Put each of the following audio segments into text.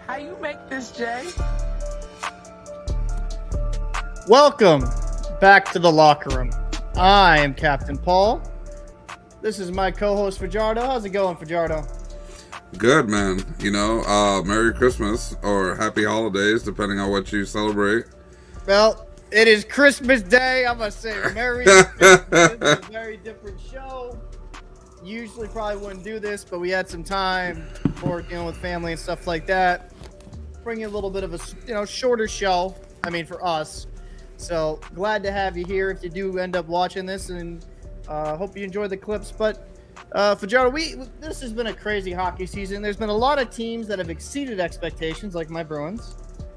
How you make this, Jay? Welcome back to the locker room. I am Captain Paul. This is my co-host Fajardo. How's it going, Fajardo? Good, man. Merry Christmas or Happy Holidays, depending on what you celebrate. Well, it is Christmas Day. I'm gonna say Merry Christmas. It's a very different show. Usually probably wouldn't do this, but we had some time for dealing with family and stuff like that. Bring you a little bit of a shorter show. I mean, for us. So glad to have you here. If you do end up watching this, and hope you enjoy the clips. But Fajardo, this has been a crazy hockey season. There's been a lot of teams that have exceeded expectations, like my Bruins,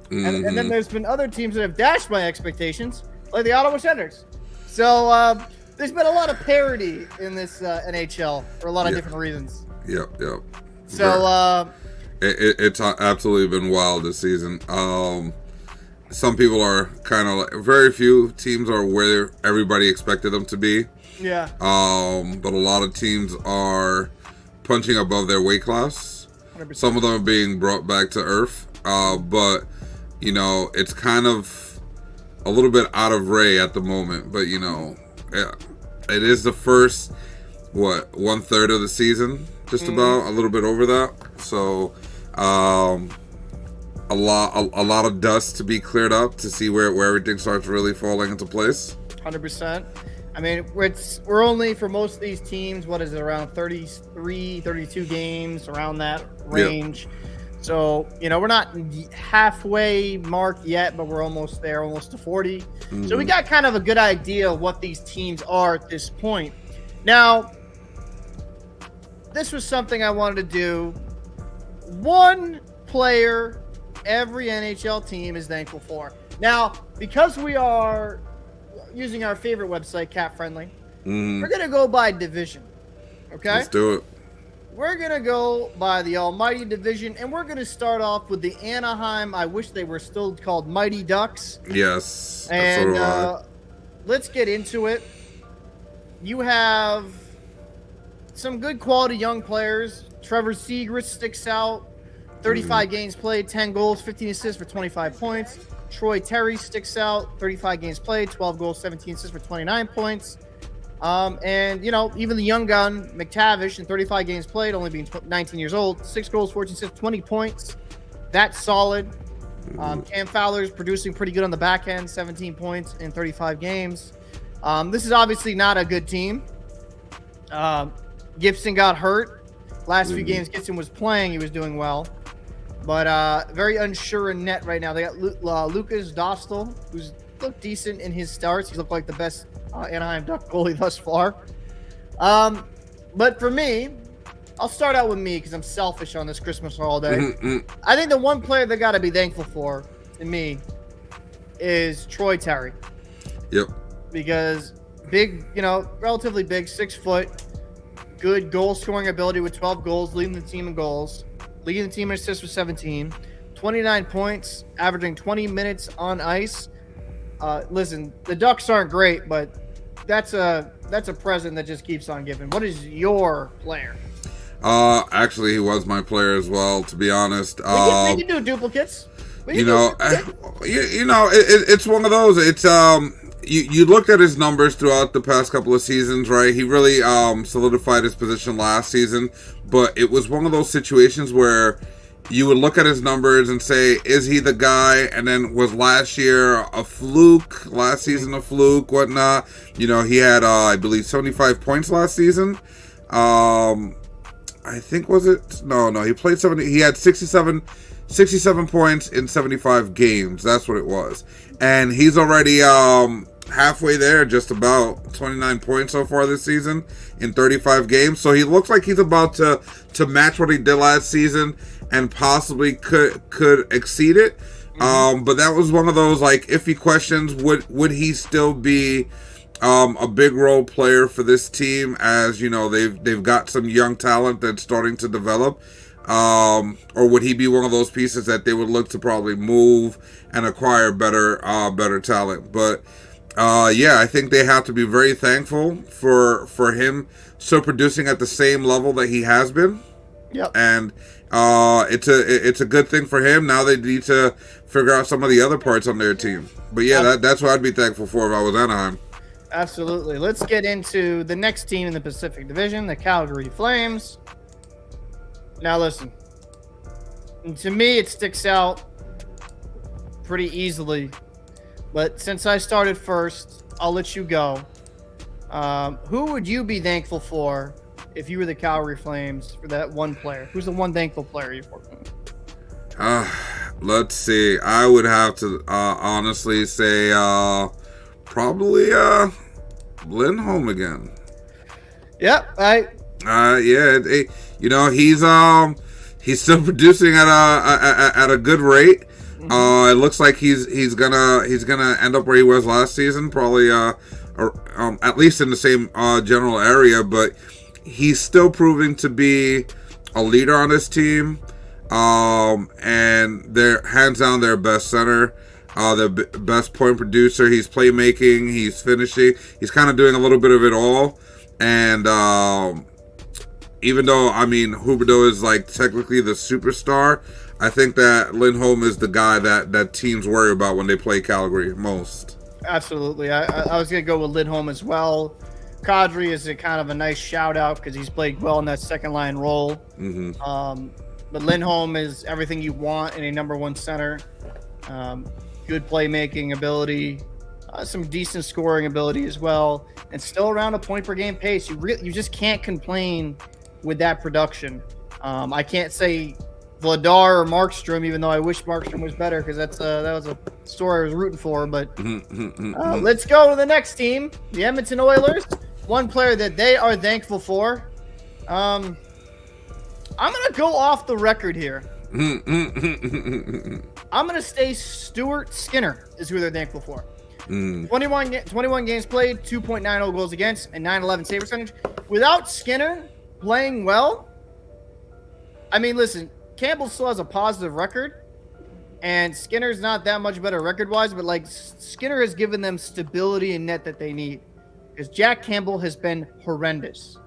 and then there's been other teams that have dashed my expectations, like the Ottawa Senators. So there's been a lot of parity in this NHL for a lot of different reasons. Yep. So it's absolutely been wild this season. Some people are kind of like, very few teams are where everybody expected them to be. Yeah. But a lot of teams are punching above their weight class. 100%. Some of them are being brought back to earth. But it's kind of a little bit out of Ray at the moment. But it is the first 1/3 of the season, just about, a little bit over that. So a lot of dust to be cleared up to see where everything starts really falling into place. 100%. I mean, we're only, for most of these teams, what is it, around 33, 32 games, around that range. Yep. So, we're not halfway mark yet, but we're almost there, almost to 40. Mm-hmm. So we got kind of a good idea of what these teams are at this point. Now, this was something I wanted to do. One player every NHL team is thankful for. Now, because we are using our favorite website, Cap Friendly, we're going to go by division. Okay? Let's do it. We're going to go by the Almighty Division, and we're going to start off with the Anaheim. I wish they were still called Mighty Ducks. Yes. And let's get into it. You have some good quality young players. Trevor Zegras sticks out. 35 games played, 10 goals, 15 assists for 25 points. Troy Terry sticks out, 35 games played, 12 goals, 17 assists for 29 points. And even the young gun, McTavish, in 35 games played, only being 19 years old, 6 goals, 14 assists, 20 points. That's solid. Cam Fowler's producing pretty good on the back end, 17 points in 35 games. This is obviously not a good team. Gibson got hurt. Last few games Gibson was playing, he was doing well. But very unsure in net right now. They got Lucas Dostal, who's looked decent in his starts. He's looked like the best Anaheim Duck goalie thus far. But for me, I'll start out with me because I'm selfish on this Christmas holiday. I think the one player they got to be thankful for, to me, is Troy Terry. Yep. Because big, relatively big, 6 foot, good goal scoring ability with 12 goals, leading the team in goals. Leading the team in assists with 17, 29 points, averaging 20 minutes on ice. Listen, the Ducks aren't great, but that's a present that just keeps on giving. What is your player? Actually, he was my player as well, to be honest. We can do duplicates. It's one of those. It's you looked at his numbers throughout the past couple of seasons, right? He really solidified his position last season, but it was one of those situations where you would look at his numbers and say, is he the guy? And then was last year a fluke? Last season a fluke, whatnot? He had, I believe, 75 points last season. I think, was it? No, he played 70. He had 67 points in 75 games. That's what it was. And he's already halfway there, just about 29 points so far this season in 35 games. So he looks like he's about to match what he did last season and possibly could exceed it. But that was one of those iffy questions. Would he still be a big role player for this team? As they've got some young talent that's starting to develop. Or would he be one of those pieces that they would look to probably move and acquire better talent? But I think they have to be very thankful for him still producing at the same level that he has been. Yep. And it's a good thing for him. Now they need to figure out some of the other parts on their team. But yeah, that's what I'd be thankful for if I was Anaheim. Absolutely. Let's get into the next team in the Pacific Division, the Calgary Flames. Now listen, to me it sticks out pretty easily, but since I started first, I'll let you go. Who would you be thankful for if you were the Calgary Flames for that one player? Who's the one thankful player you've worked with? Let's see. I would have to honestly say probably Lindholm again. Yep, he's still producing at a good rate. It looks like he's gonna end up where he was last season, probably at least in the same general area, but he's still proving to be a leader on his team. And they're hands down their best center, their best point producer. He's playmaking, he's finishing, he's kind of doing a little bit of it all. And even though Huberdeau is like technically the superstar, I think that Lindholm is the guy that teams worry about when they play Calgary most. Absolutely. I was going to go with Lindholm as well. Kadri is a kind of a nice shout out because he's played well in that second line role. But Lindholm is everything you want in a number one center. Good playmaking ability, some decent scoring ability as well, and still around a point per game pace. You just can't complain with that production. I can't say Vladar or Markstrom, even though I wish Markstrom was better because that was a story I was rooting for. But let's go to the next team, the Edmonton Oilers. One player that they are thankful for. I'm going to go off the record here. I'm going to say Stuart Skinner is who they're thankful for. 21 games played, 2.90 goals against, and 911 save percentage. Without Skinner playing well, listen, Campbell still has a positive record, and Skinner's not that much better record-wise, but Skinner has given them stability in net that they need because Jack Campbell has been horrendous.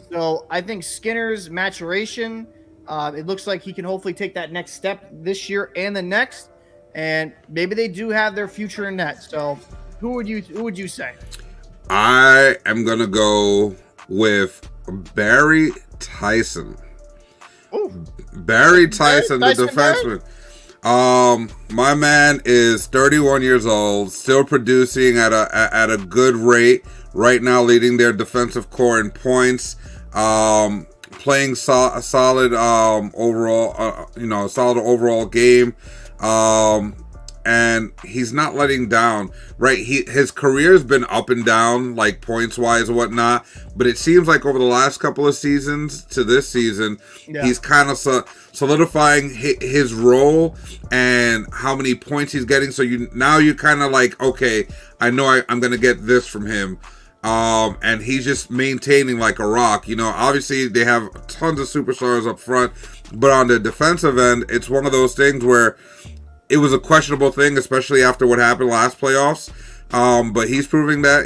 So I think Skinner's maturation, it looks like he can hopefully take that next step this year and the next, and maybe they do have their future in net. So who would you say? I am gonna go with Barry Tyson. Ooh. Barry Tyson, the defenseman. My man is 31 years old, still producing at a good rate. Right now, leading their defensive core in points, playing a solid overall game, and he's not letting down. Right, his career's been up and down, like points wise and whatnot. But it seems like over the last couple of seasons to this season, he's kind of solidifying his role and how many points he's getting. So you're kind of like, okay, I know I'm gonna get this from him. And he's just maintaining like a rock. Obviously they have tons of superstars up front, but on the defensive end, it's one of those things where it was a questionable thing, especially after what happened last playoffs. But he's proving that,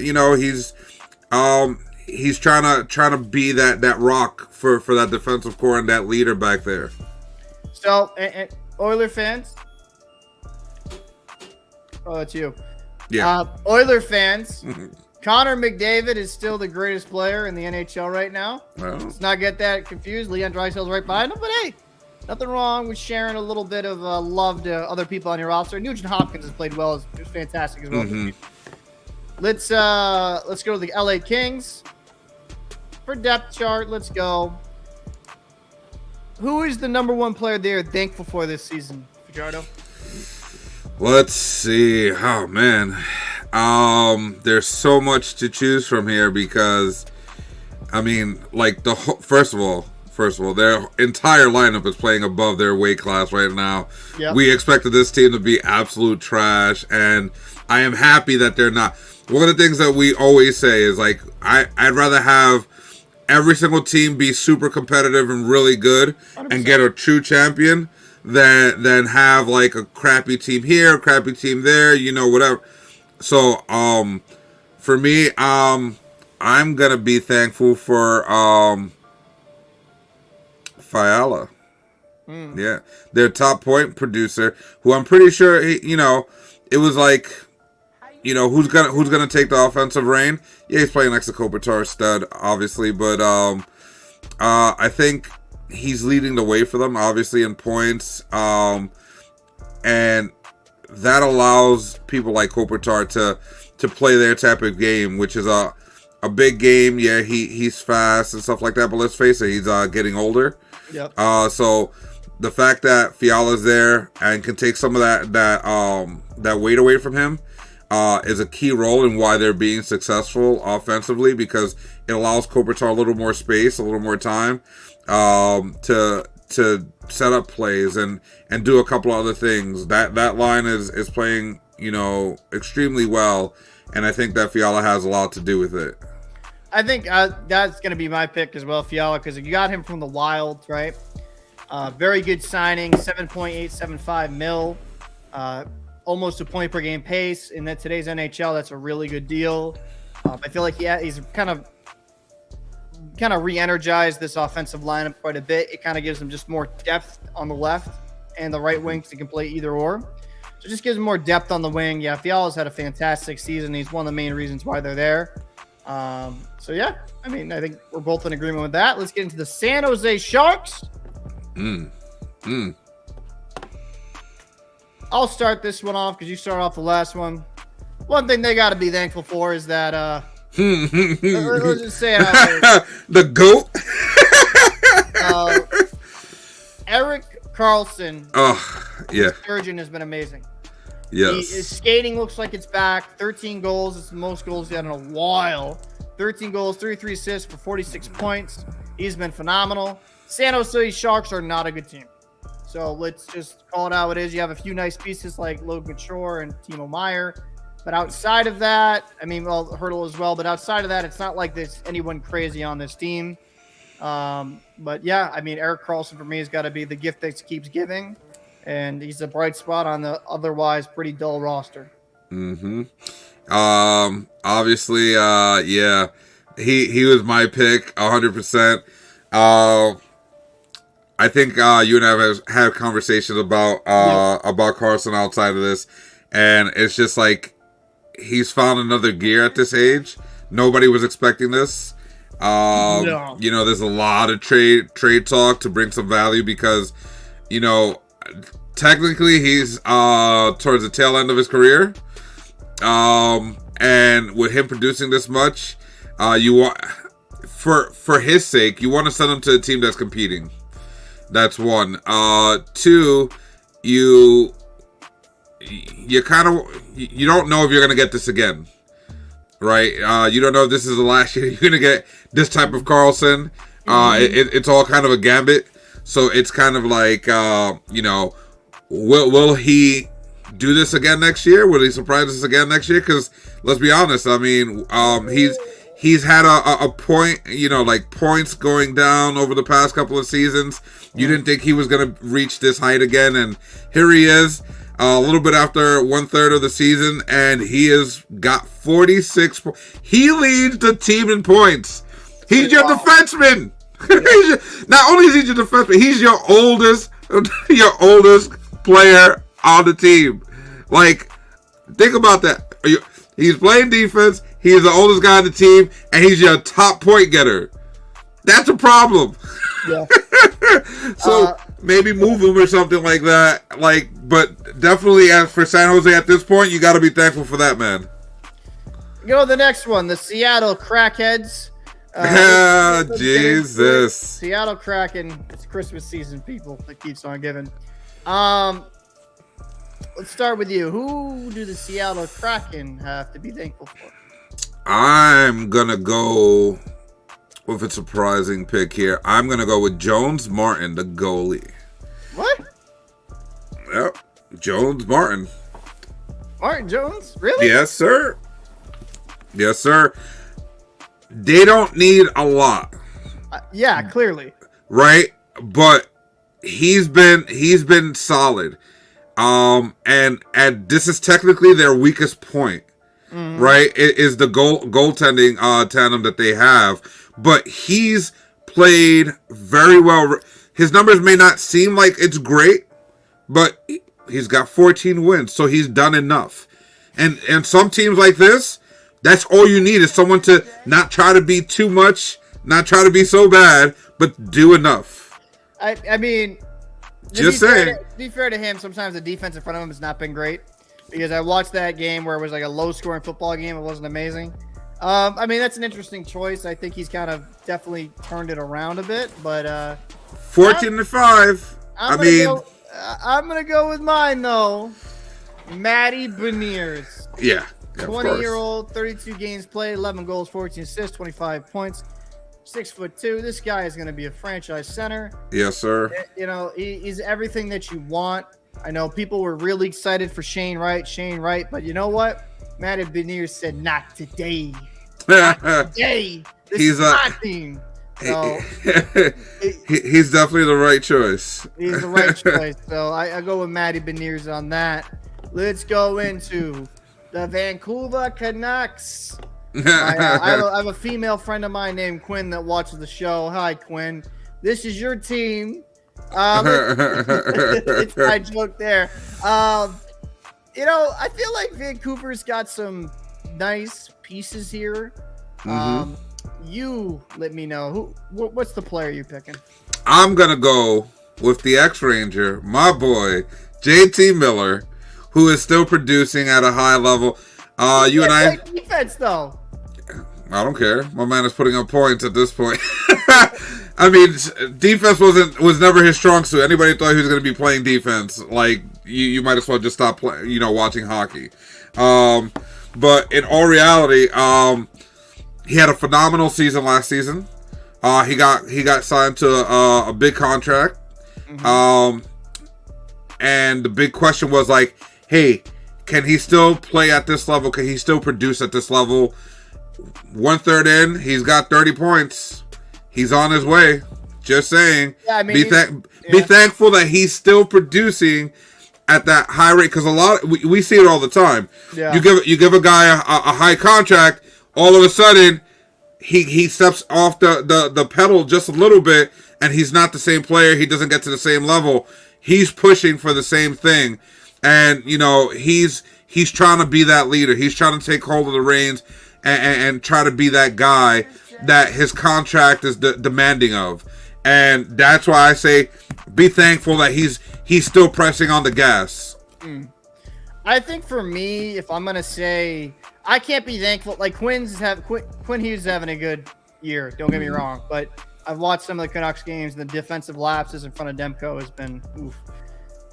he's trying to be that rock for that defensive core and that leader back there. So, and Oiler fans, it's you. Yeah. Oiler fans. Connor McDavid is still the greatest player in the NHL right now. Well, Let's not get that confused. Leon Draisaitl's right behind him, but hey, nothing wrong with sharing a little bit of love to other people on your roster. Nugent Hopkins has played well; it was fantastic as well. Let's go to the LA Kings for depth chart. Let's go. Who is the number one player they are thankful for this season, Fajardo? Let's see. Oh man. There's so much to choose from here because, first of all, their entire lineup is playing above their weight class right now. Yep. We expected this team to be absolute trash, and I am happy that they're not. One of the things that we always say is I'd rather have every single team be super competitive and really good 100%. And get a true champion than have like a crappy team here, a crappy team there, whatever. So, for me, I'm gonna be thankful for Fiala. Yeah, their top point producer, who I'm pretty sure, it was like, who's gonna take the offensive reign? Yeah, he's playing next to Kopitar stud, obviously, but I think he's leading the way for them, obviously in points, and that allows people like Kopitar to play their type of game, which is a big game. Yeah, he's fast and stuff like that, but let's face it, he's getting older. Yep. So the fact that Fiala's there and can take some of that weight away from him is a key role in why they're being successful offensively, because it allows Kopitar a little more space, a little more time to set up plays and do a couple other things. That line is playing, extremely well, and I think that Fiala has a lot to do with it. I think that's going to be my pick as well, Fiala, because you got him from the Wild, right? Very good signing, 7.875 mil, almost a point per game pace. In today's NHL, that's a really good deal. I feel like he's kind of re-energized this offensive lineup quite a bit. It kind of gives them just more depth on the left and the right wing, because he can play either or. So it just gives them more depth on the wing. Yeah, Fiala's had a fantastic season. He's one of the main reasons why they're there. So yeah, I think we're both in agreement with that. Let's get into the San Jose Sharks. I'll start this one off because you started off the last one. One thing they got to be thankful for is that let's just say the GOAT. Erik Karlsson. Oh yeah, Sturgeon has been amazing. Yes. His skating looks like it's back. 13 goals. It's the most goals he had in a while. 13 goals, 33 assists for 46 points. He's been phenomenal. San Jose Sharks are not a good team. So let's just call it how it is. You have a few nice pieces like Logan Shore and Timo Meier. But outside of that, Hurdle as well. But outside of that, it's not like there's anyone crazy on this team. But yeah, Erik Karlsson for me has got to be the gift that keeps giving. And he's a bright spot on the otherwise pretty dull roster. Obviously, yeah, he was my pick 100%. I think you and I have had conversations about Karlsson outside of this, and it's just like he's found another gear at this age. Nobody was expecting this. No. There's a lot of trade talk to bring some value because, technically he's towards the tail end of his career. And with him producing this much, you want for his sake, you want to send him to a team that's competing. That's one. Two, you don't know if you're gonna get this again, right? You don't know if this is the last year you're gonna get this type of Karlsson. It's all kind of a gambit. So it's kind of like, will he do this again next year? Will he surprise us again next year? Because let's be honest, he's had a point, like points going down over the past couple of seasons. You didn't think he was going to reach this height again, and here he is, a little bit after 1/3 of the season, and he has got 46 points. He leads the team in points. He's your defenseman. Not only is he your defenseman, he's your oldest player on the team. Like, think about that. He's playing defense. He's the oldest guy on the team, and he's your top point getter. That's a problem. Yeah. So maybe move him or something like that. But definitely, as for San Jose at this point, you got to be thankful for that, man. Go to the next one. The Seattle Crackheads. Jesus. Seattle Kraken. It's Christmas season, people. That keeps on giving. Let's start with you. Who do the Seattle Kraken have to be thankful for? I'm going to go with a surprising pick here. I'm going to go with Jones Martin, the goalie. What? Yep. Jones Martin. Martin Jones? Really? Yes, sir. Yes, sir. They don't need a lot. Yeah, clearly. Right? But he's been solid. And this is technically their weakest point. Mm-hmm. Right? It is the goaltending tandem that they have. But he's played very well. his numbers may not seem like it's great, but he's got 14 wins, so he's done enough. And some teams like this, that's all you need is someone to not try to be too much, not try to be so bad, but do enough. I mean, just saying. To be fair to him, sometimes the defense in front of him has not been great. Because I watched that game where it was like a low-scoring football game. It wasn't amazing. I mean, that's an interesting choice. I think he's kind of definitely turned it around a bit. But 14-5. I'm gonna go with mine though. Matty Beniers. Yeah. 20-year-old, 32 games played, 11 goals, 14 assists, 25 points. 6'2". This guy is gonna be a franchise center. Yes, sir. You know, he's everything that you want. I know people were really excited for Shane Wright, but you know what? Matty Beniers said, not today. Not today. This is my team. So, he's definitely the right choice. He's the right choice. So I go with Matty Beniers on that. Let's go into the Vancouver Canucks. I have a female friend of mine named Quinn that watches the show. Hi, Quinn. This is your team. It's my joke there. You know, I feel like Vancouver's got some nice pieces here. You let me know what's the player you're picking. I'm gonna go with the X-Ranger, my boy JT Miller, who is still producing at a high level. You and I defense though. I don't care. My man is putting up points at this point. I mean, defense was never his strong suit. Anybody thought he was going to be playing defense, like you might as well just stop playing, watching hockey. But in all reality, he had a phenomenal season last season. He got signed to a big contract. And the big question was like, hey, can he still play at this level? Can he still produce at this level? 1/3 in, he's got 30 points. He's on his way. Just saying. Yeah, I mean, be thankful that he's still producing at that high rate, because we see it all the time. Yeah. You give a guy a high contract, all of a sudden he steps off the pedal just a little bit, and he's not the same player. He doesn't get to the same level. He's pushing for the same thing, and he's trying to be that leader. He's trying to take hold of the reins and try to be that guy that his contract is demanding of. And that's why I say be thankful that he's still pressing on the gas. I think for me, if I'm going to say, I can't be thankful. Like Quinn Hughes is having a good year. Don't get me wrong. But I've watched some of the Canucks games, and the defensive lapses in front of Demko has been oof.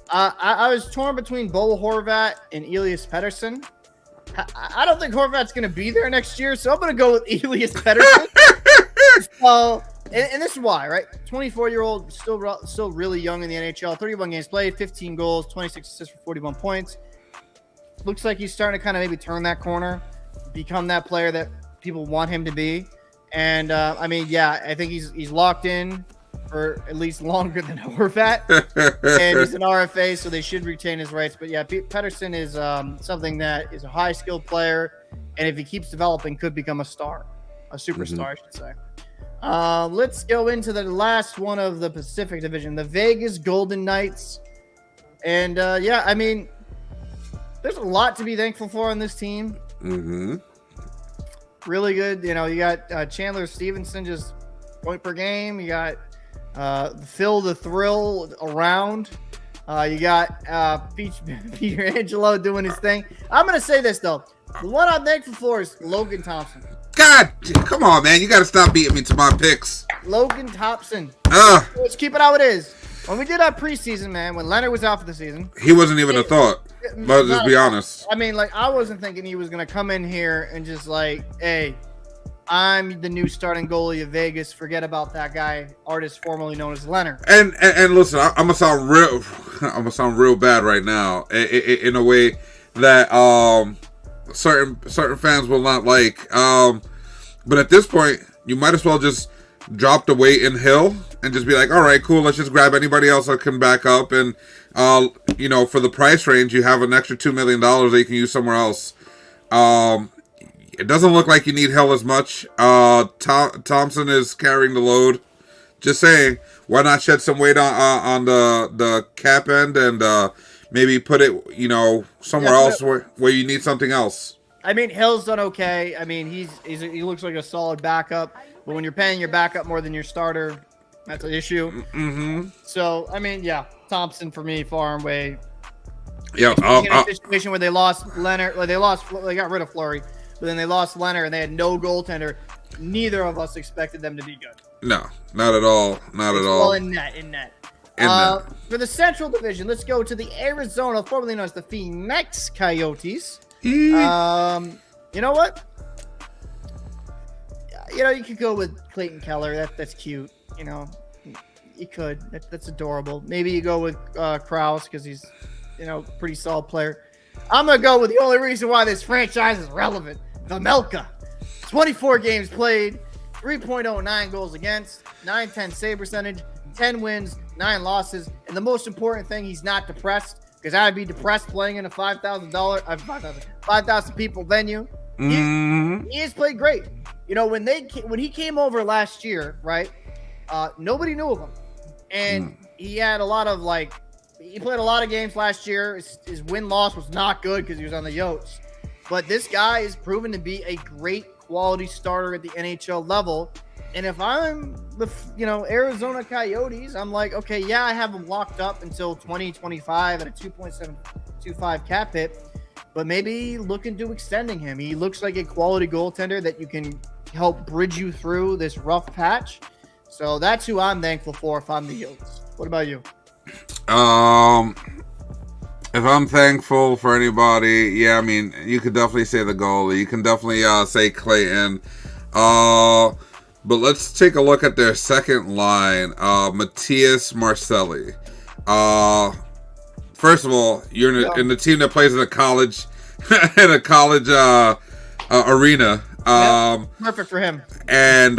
I was torn between Bo Horvat and Elias Pettersson. I don't think Horvat's going to be there next year, so I'm going to go with Elias Pettersson. So, and this is why, right? 24-year-old, still really young in the NHL. 31 games played, 15 goals, 26 assists for 41 points. Looks like he's starting to kind of maybe turn that corner, become that player that people want him to be. And I mean, yeah, I think he's locked in for at least longer than Horvat, and he's an RFA, so they should retain his rights. But yeah, Pettersson is something that is a high skilled player, and if he keeps developing, could become a star, a superstar, I should say. Let's go into the last one of the Pacific Division, the Vegas Golden Knights. And yeah, I mean, there's a lot to be thankful for on this team. Really good. You got Chandler Stevenson, just point per game. You got Phil the Thrill around. You got Peter Angelo doing his thing. I'm going to say this, though. The one I'm thankful for is Logan Thompson. God, come on, man. You got to stop beating me to my picks. Logan Thompson. Let's keep it how it is. When we did our preseason, man, when Leonard was out for the season. He wasn't even a thought. Let's just be honest. I mean, like, I wasn't thinking he was going to come in here and just like, hey, I'm the new starting goalie of Vegas. Forget about that guy, artist formerly known as Leonard. And listen, I'm gonna sound real bad right now in a way that certain fans will not like. But at this point, you might as well just drop the weight in Hill and just be like, all right, cool. Let's just grab anybody else that can back up, and for the price range, you have an extra $2 million that you can use somewhere else. It doesn't look like you need Hill as much. Thompson is carrying the load. Just saying, why not shed some weight on the cap end and maybe put it, somewhere else where you need something else. I mean, Hill's done okay. I mean, he looks like a solid backup, but when you're paying your backup more than your starter, that's an issue. Mm-hmm. So, I mean, yeah, Thompson for me, far and away. Yeah, in a situation where they lost Leonard, like they got rid of Fleury, but then they lost Leonard and they had no goaltender. Neither of us expected them to be good. No, not at all. Not at all. Well, in net. For the Central Division, let's go to the Arizona, formerly known as the Phoenix Coyotes. You know what? You could go with Clayton Keller. That's cute. You could. That's adorable. Maybe you go with Krause because he's, pretty solid player. I'm gonna go with the only reason why this franchise is relevant: Vejmelka. 24 games played, 3.09 goals against, 910 save percentage, 10 wins, 9 losses, and the most important thing, he's not depressed, because I'd be depressed playing in a $5,000 people venue. He has played great. When he came over last year, right? Nobody knew of him, and he had a lot of he played a lot of games last year. His win-loss was not good because he was on the Yotes, but this guy is proven to be a great quality starter at the NHL level. And if I'm the Arizona Coyotes, I'm like, okay, yeah, I have him locked up until 2025 at a 2.725 cap hit, but maybe look into extending him. He looks like a quality goaltender that you can help bridge you through this rough patch. So that's who I'm thankful for if I'm the Yotes. What about you? If I'm thankful for anybody, yeah, I mean, you could definitely say the goalie. You can definitely say Clayton. But let's take a look at their second line, Matthias Marcelli. First of all, you're in the team that plays in a college arena. Perfect for him. And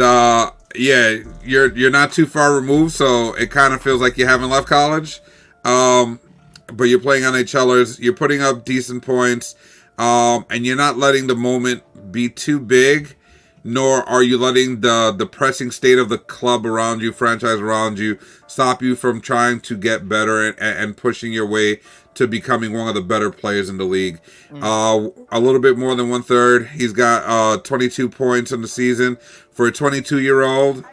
yeah, you're not too far removed, so it kind of feels like you haven't left college. But you're playing NHLers, you're putting up decent points, and you're not letting the moment be too big, nor are you letting the pressing state of the club around you, franchise around you, stop you from trying to get better and pushing your way to becoming one of the better players in the league. A little bit more than 1/3. He's got 22 points in the season. For a 22-year-old,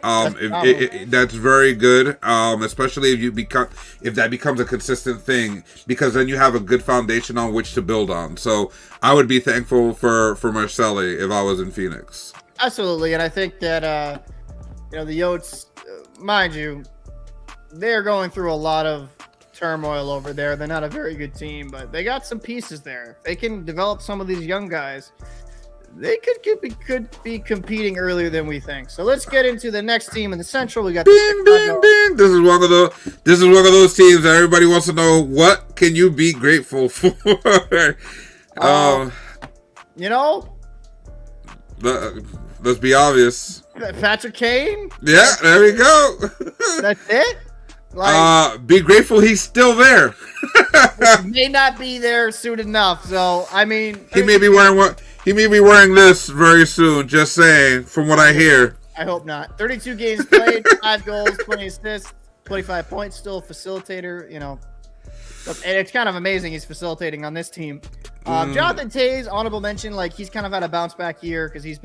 that's very good, especially if that becomes a consistent thing, because then you have a good foundation on which to build on. So I would be thankful for Marcelli if I was in Phoenix. Absolutely, and I think that the Yotes, mind you, they're going through a lot of turmoil over there. They're not a very good team, but they got some pieces there. If they can develop some of these young guys, they could be competing earlier than we think. So let's get into the next team in the Central. We got ding. This is one of those teams that everybody wants to know, what can you be grateful for? Let's be obvious. Patrick Kane. Yeah, there we go. That's it. Be grateful he's still there. May not be there soon enough. So I mean, he may be wearing this very soon. Just saying, from what I hear. I hope not. 32 games played, 5 goals, 20 assists, 25 points. Still a facilitator. And it's kind of amazing he's facilitating on this team. Jonathan Toews, honorable mention. He's kind of had a bounce back year because he's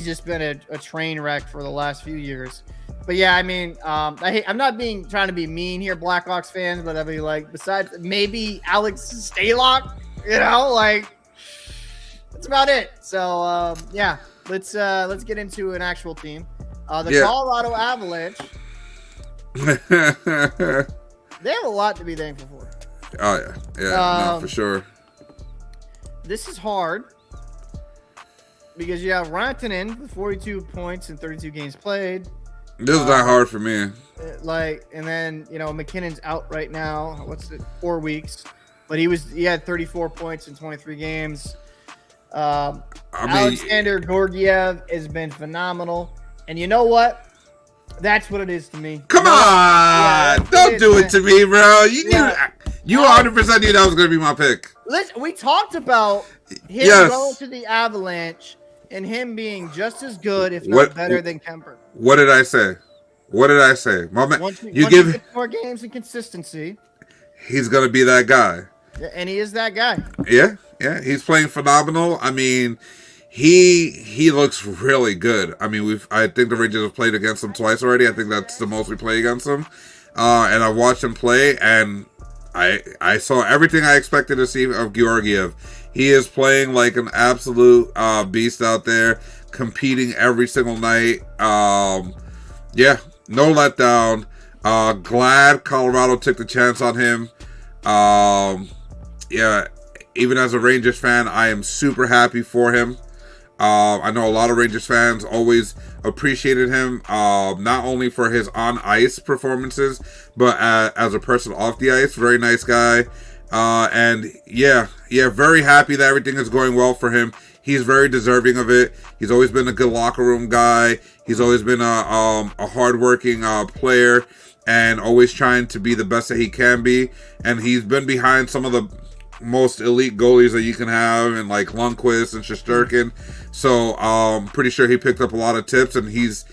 just been a train wreck for the last few years. But yeah, I mean, I'm not trying to be mean here, Blackhawks fans, but I'd be besides maybe Alex Stalock, that's about it. So yeah, let's get into an actual team. Colorado Avalanche. They have a lot to be thankful for. Oh yeah, no, for sure. This is hard because you have Rantanen with 42 points in 32 games played. This is not hard for me. And then McKinnon's out right now. 4 weeks, but he had 34 points in 23 games. Alexander Georgiev has been phenomenal, and you know what? That's what it is to me. Come on, don't do it to me, bro. You 100% knew that was going to be my pick. Listen, we talked about him going to the Avalanche and him being just as good, if not better, than Kemper. What did I say? What did I say? My man, Once you he give. gets more games and consistency, He's gonna be that guy. and he is that guy. Yeah, yeah. He's playing phenomenal. I mean, he looks really good. I mean, I think the Rangers have played against him twice already. I think that's the most we play against him. And I watched him play, and I saw everything I expected to see of Georgiev. He is playing like an absolute beast out there, competing every single night. Yeah, no letdown. Glad Colorado took the chance on him. Yeah, even as a Rangers fan, I am super happy for him. I know a lot of Rangers fans always appreciated him, not only for his on-ice performances, but as a person off the ice. Very nice guy. And yeah, very happy that everything is going well for him. He's very deserving of it. He's always been a good locker room guy. He's always been a hardworking player, and always trying to be the best that he can be. And he's been behind some of the most elite goalies that you can have, and like Lundqvist and Shesterkin. So pretty sure he picked up a lot of tips, and he's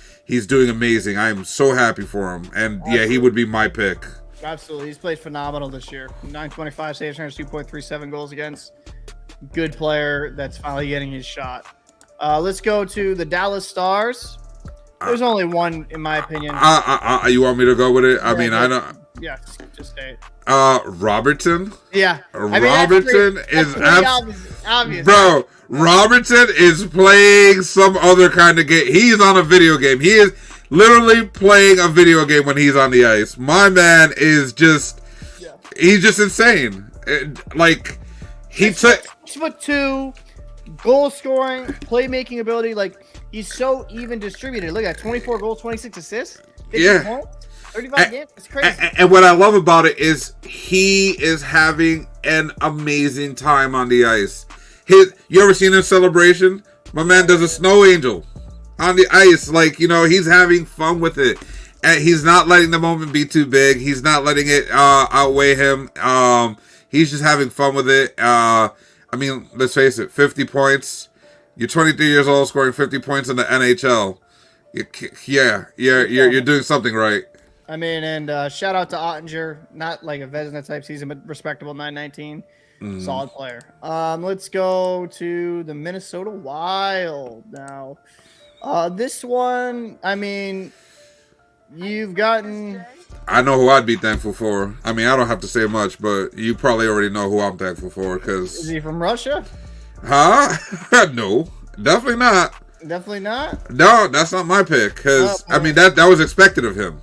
doing amazing. I am so happy for him. And yeah, he would be my pick. Absolutely. He's played phenomenal this year. 925 saves, 2.37 goals against. Good player that's finally getting his shot. Let's go to the Dallas Stars. There's only one, in my opinion. You want me to go with it? I mean, I don't. Yeah, just say it. Robertson. Yeah, Robertson is obvious. Bro, Robertson is playing some other kind of game. He's on a video game. He is literally playing a video game when he's on the ice. My man is just, he's just insane. Like, he took 6'2", goal scoring, playmaking ability. Like, he's so even distributed. Look at 24 goals, 26 assists. 50 points. 35 games. It's crazy. And what I love about it is he is having an amazing time on the ice. You ever seen his celebration? My man does a snow angel on the ice. Like, he's having fun with it. And he's not letting the moment be too big. He's not letting it outweigh him. He's just having fun with it. I mean, let's face it, 50 points. You're 23 years old, scoring 50 points in the NHL. You're doing something right. I mean, and shout out to Ottinger. Not like a Vezina type season, but respectable 919. Solid player. Let's go to the Minnesota Wild now. This one, I mean, you've gotten... I know who I'd be thankful for. I mean, I don't have to say much, but you probably already know who I'm thankful for. Is he from Russia? Huh? No, definitely not. Definitely not? No, that's not my pick. Because, I mean, that was expected of him.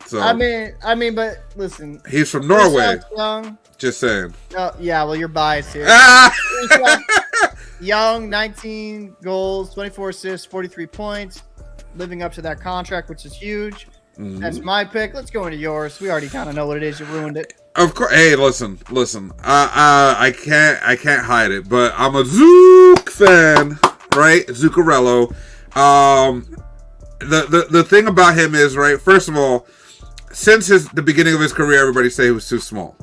So I mean, but listen. He's from Norway. Young. Just saying. Yeah, well, you're biased here. Young, 19 goals, 24 assists, 43 points. Living up to that contract, which is huge. That's my pick. Let's go into yours. We already kind of know what it is. You ruined it. Of course. Hey, listen. I can't hide it, but I'm a Zook fan, right? Zuccarello. The thing about him is, right, first of all, since the beginning of his career, everybody say he was too small.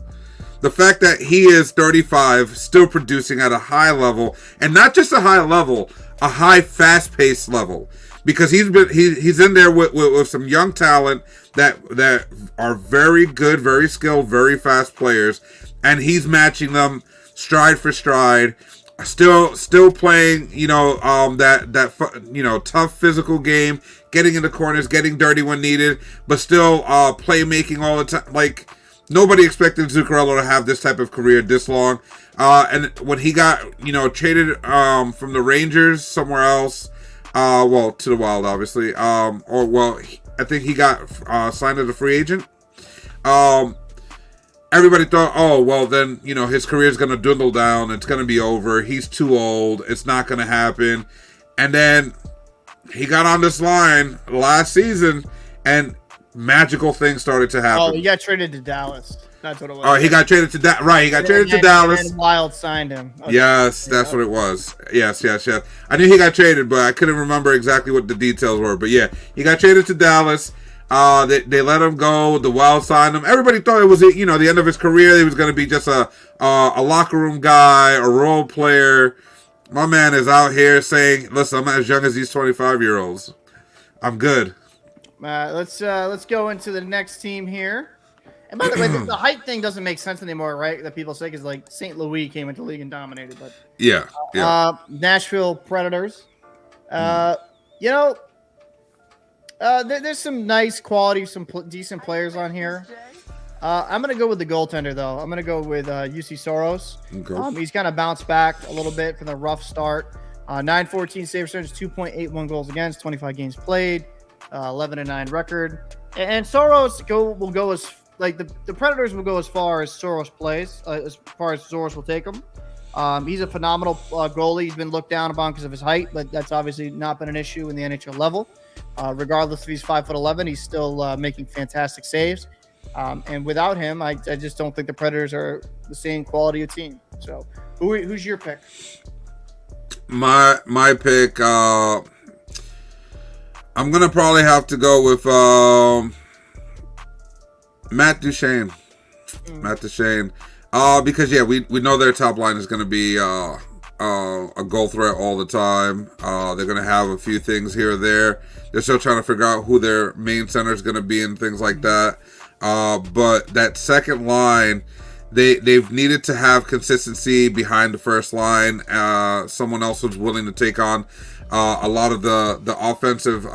The fact that he is 35, still producing at a high level, and not just a high level, a high fast-paced level, because he's in there with some young talent that are very good, very skilled, very fast players, and he's matching them stride for stride. Still playing, that tough physical game, getting in the corners, getting dirty when needed, but still playmaking all the time. Like, nobody expected Zuccarello to have this type of career this long. And when he got, traded from the Rangers somewhere else, to the Wild, obviously, I think he got signed as a free agent. Everybody thought, then, his career is going to dwindle down. It's going to be over. He's too old. It's not going to happen. And then he got on this line last season, and magical things started to happen. Oh, he got traded to Dallas. That's what it was. Oh, he got traded to Dallas. Right, he got traded to Dallas. And Wild signed him. Okay. Yes, that's what it was. Yes. I knew he got traded, but I couldn't remember exactly what the details were. But yeah, he got traded to Dallas. They let him go. The Wild signed him. Everybody thought it was, the end of his career. He was going to be just a locker room guy, a role player. My man is out here saying, listen, I'm as young as these 25-year-olds. I'm good. Let's go into the next team here. And by the way, the height thing doesn't make sense anymore, right? That people say because like St. Louis came into the league and dominated, but yeah. Nashville Predators. There's some nice quality, some decent players on here. I'm going to go with the goaltender, though. I'm going to go with UC Soros. Okay. He's kind of bounced back a little bit from the rough start. 914 save percentage, 2.81 goals against, 25 games played, 11-9 record. And Soros will go as like the Predators will go as far as Soros plays, as far as Soros will take them. He's a phenomenal goalie. He's been looked down upon because of his height, but that's obviously not been an issue in the NHL level. Regardless if he's 5'11", he's still making fantastic saves. And without him, I just don't think the Predators are the same quality of team. So, who's your pick? My pick. I'm gonna probably have to go with Matt Duchene. Matt Duchene. Because we know their top line is gonna be a goal threat all the time. They're gonna have a few things here or there. They're still trying to figure out who their main center is gonna be and things like that. But that second line, they've needed to have consistency behind the first line. Someone else was willing to take on a lot of the offensive,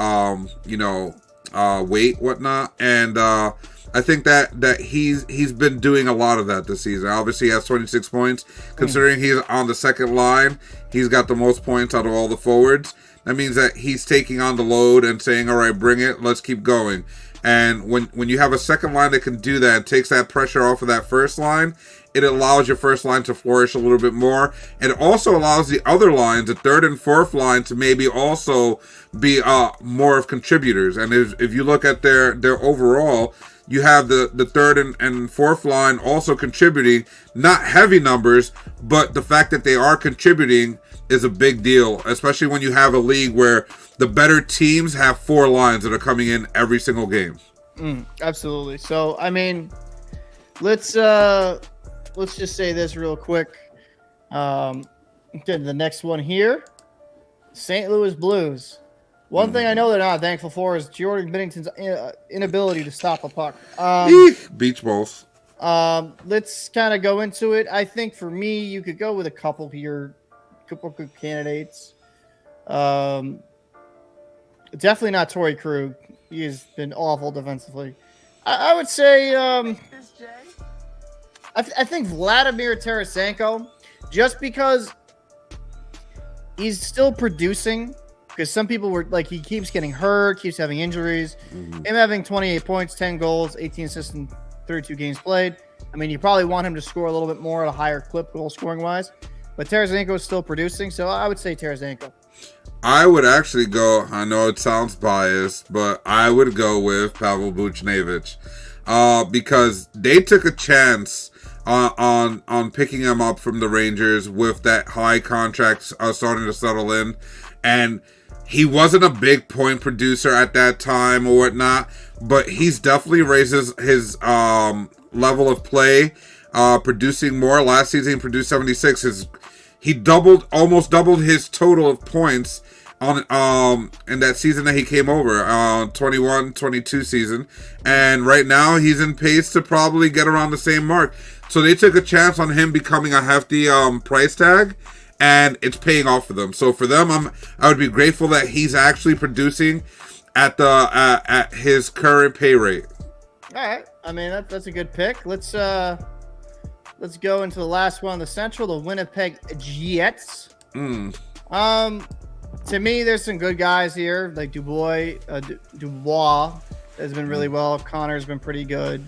weight, whatnot, and I think that he's been doing a lot of that this season. Obviously, he has 26 points. Considering he's on the second line, he's got the most points out of all the forwards. That means that he's taking on the load and saying, "All right, bring it. Let's keep going." And when you have a second line that can do that and takes that pressure off of that first line, it allows your first line to flourish a little bit more. And it also allows the other lines, the third and fourth line, to maybe also be more of contributors. And if you look at their overall, you have the third and fourth line also contributing, not heavy numbers, but the fact that they are contributing is a big deal, especially when you have a league where the better teams have four lines that are coming in every single game. Absolutely. So, I mean, let's just say this real quick. Okay, the next one here, St. Louis Blues. One thing I know they're not thankful for is Jordan Binnington's inability to stop a puck. Beach balls. Let's kind of go into it. I think for me, you could go with a couple here, couple good candidates. Definitely not Torrey Krug. He has been awful defensively. I would say I think Vladimir Tarasenko, just because he's still producing. Because some people were like, he keeps getting hurt, keeps having injuries. Him having 28 points, 10 goals, 18 assists in 32 games played. I mean, you probably want him to score a little bit more at a higher clip, goal scoring wise. But Tarasenko is still producing, so I would say Tarasenko. I would actually go, I know it sounds biased, but I would go with Pavel Buchnevich. Because they took a chance on picking him up from the Rangers with that high contract starting to settle in. And he wasn't a big point producer at that time or whatnot, but he's definitely raised his level of play, producing more. Last season he produced 76. He almost doubled his total of points on in that season that he came over, 21-22 season. And right now he's in pace to probably get around the same mark. So they took a chance on him becoming a hefty price tag. And it's paying off for them. So for them, I would be grateful that he's actually producing at his current pay rate. All right, I mean that's a good pick. Let's go into the last one, the Central, the Winnipeg Jets. To me, there's some good guys here, like Dubois has been really well. Connor's been pretty good,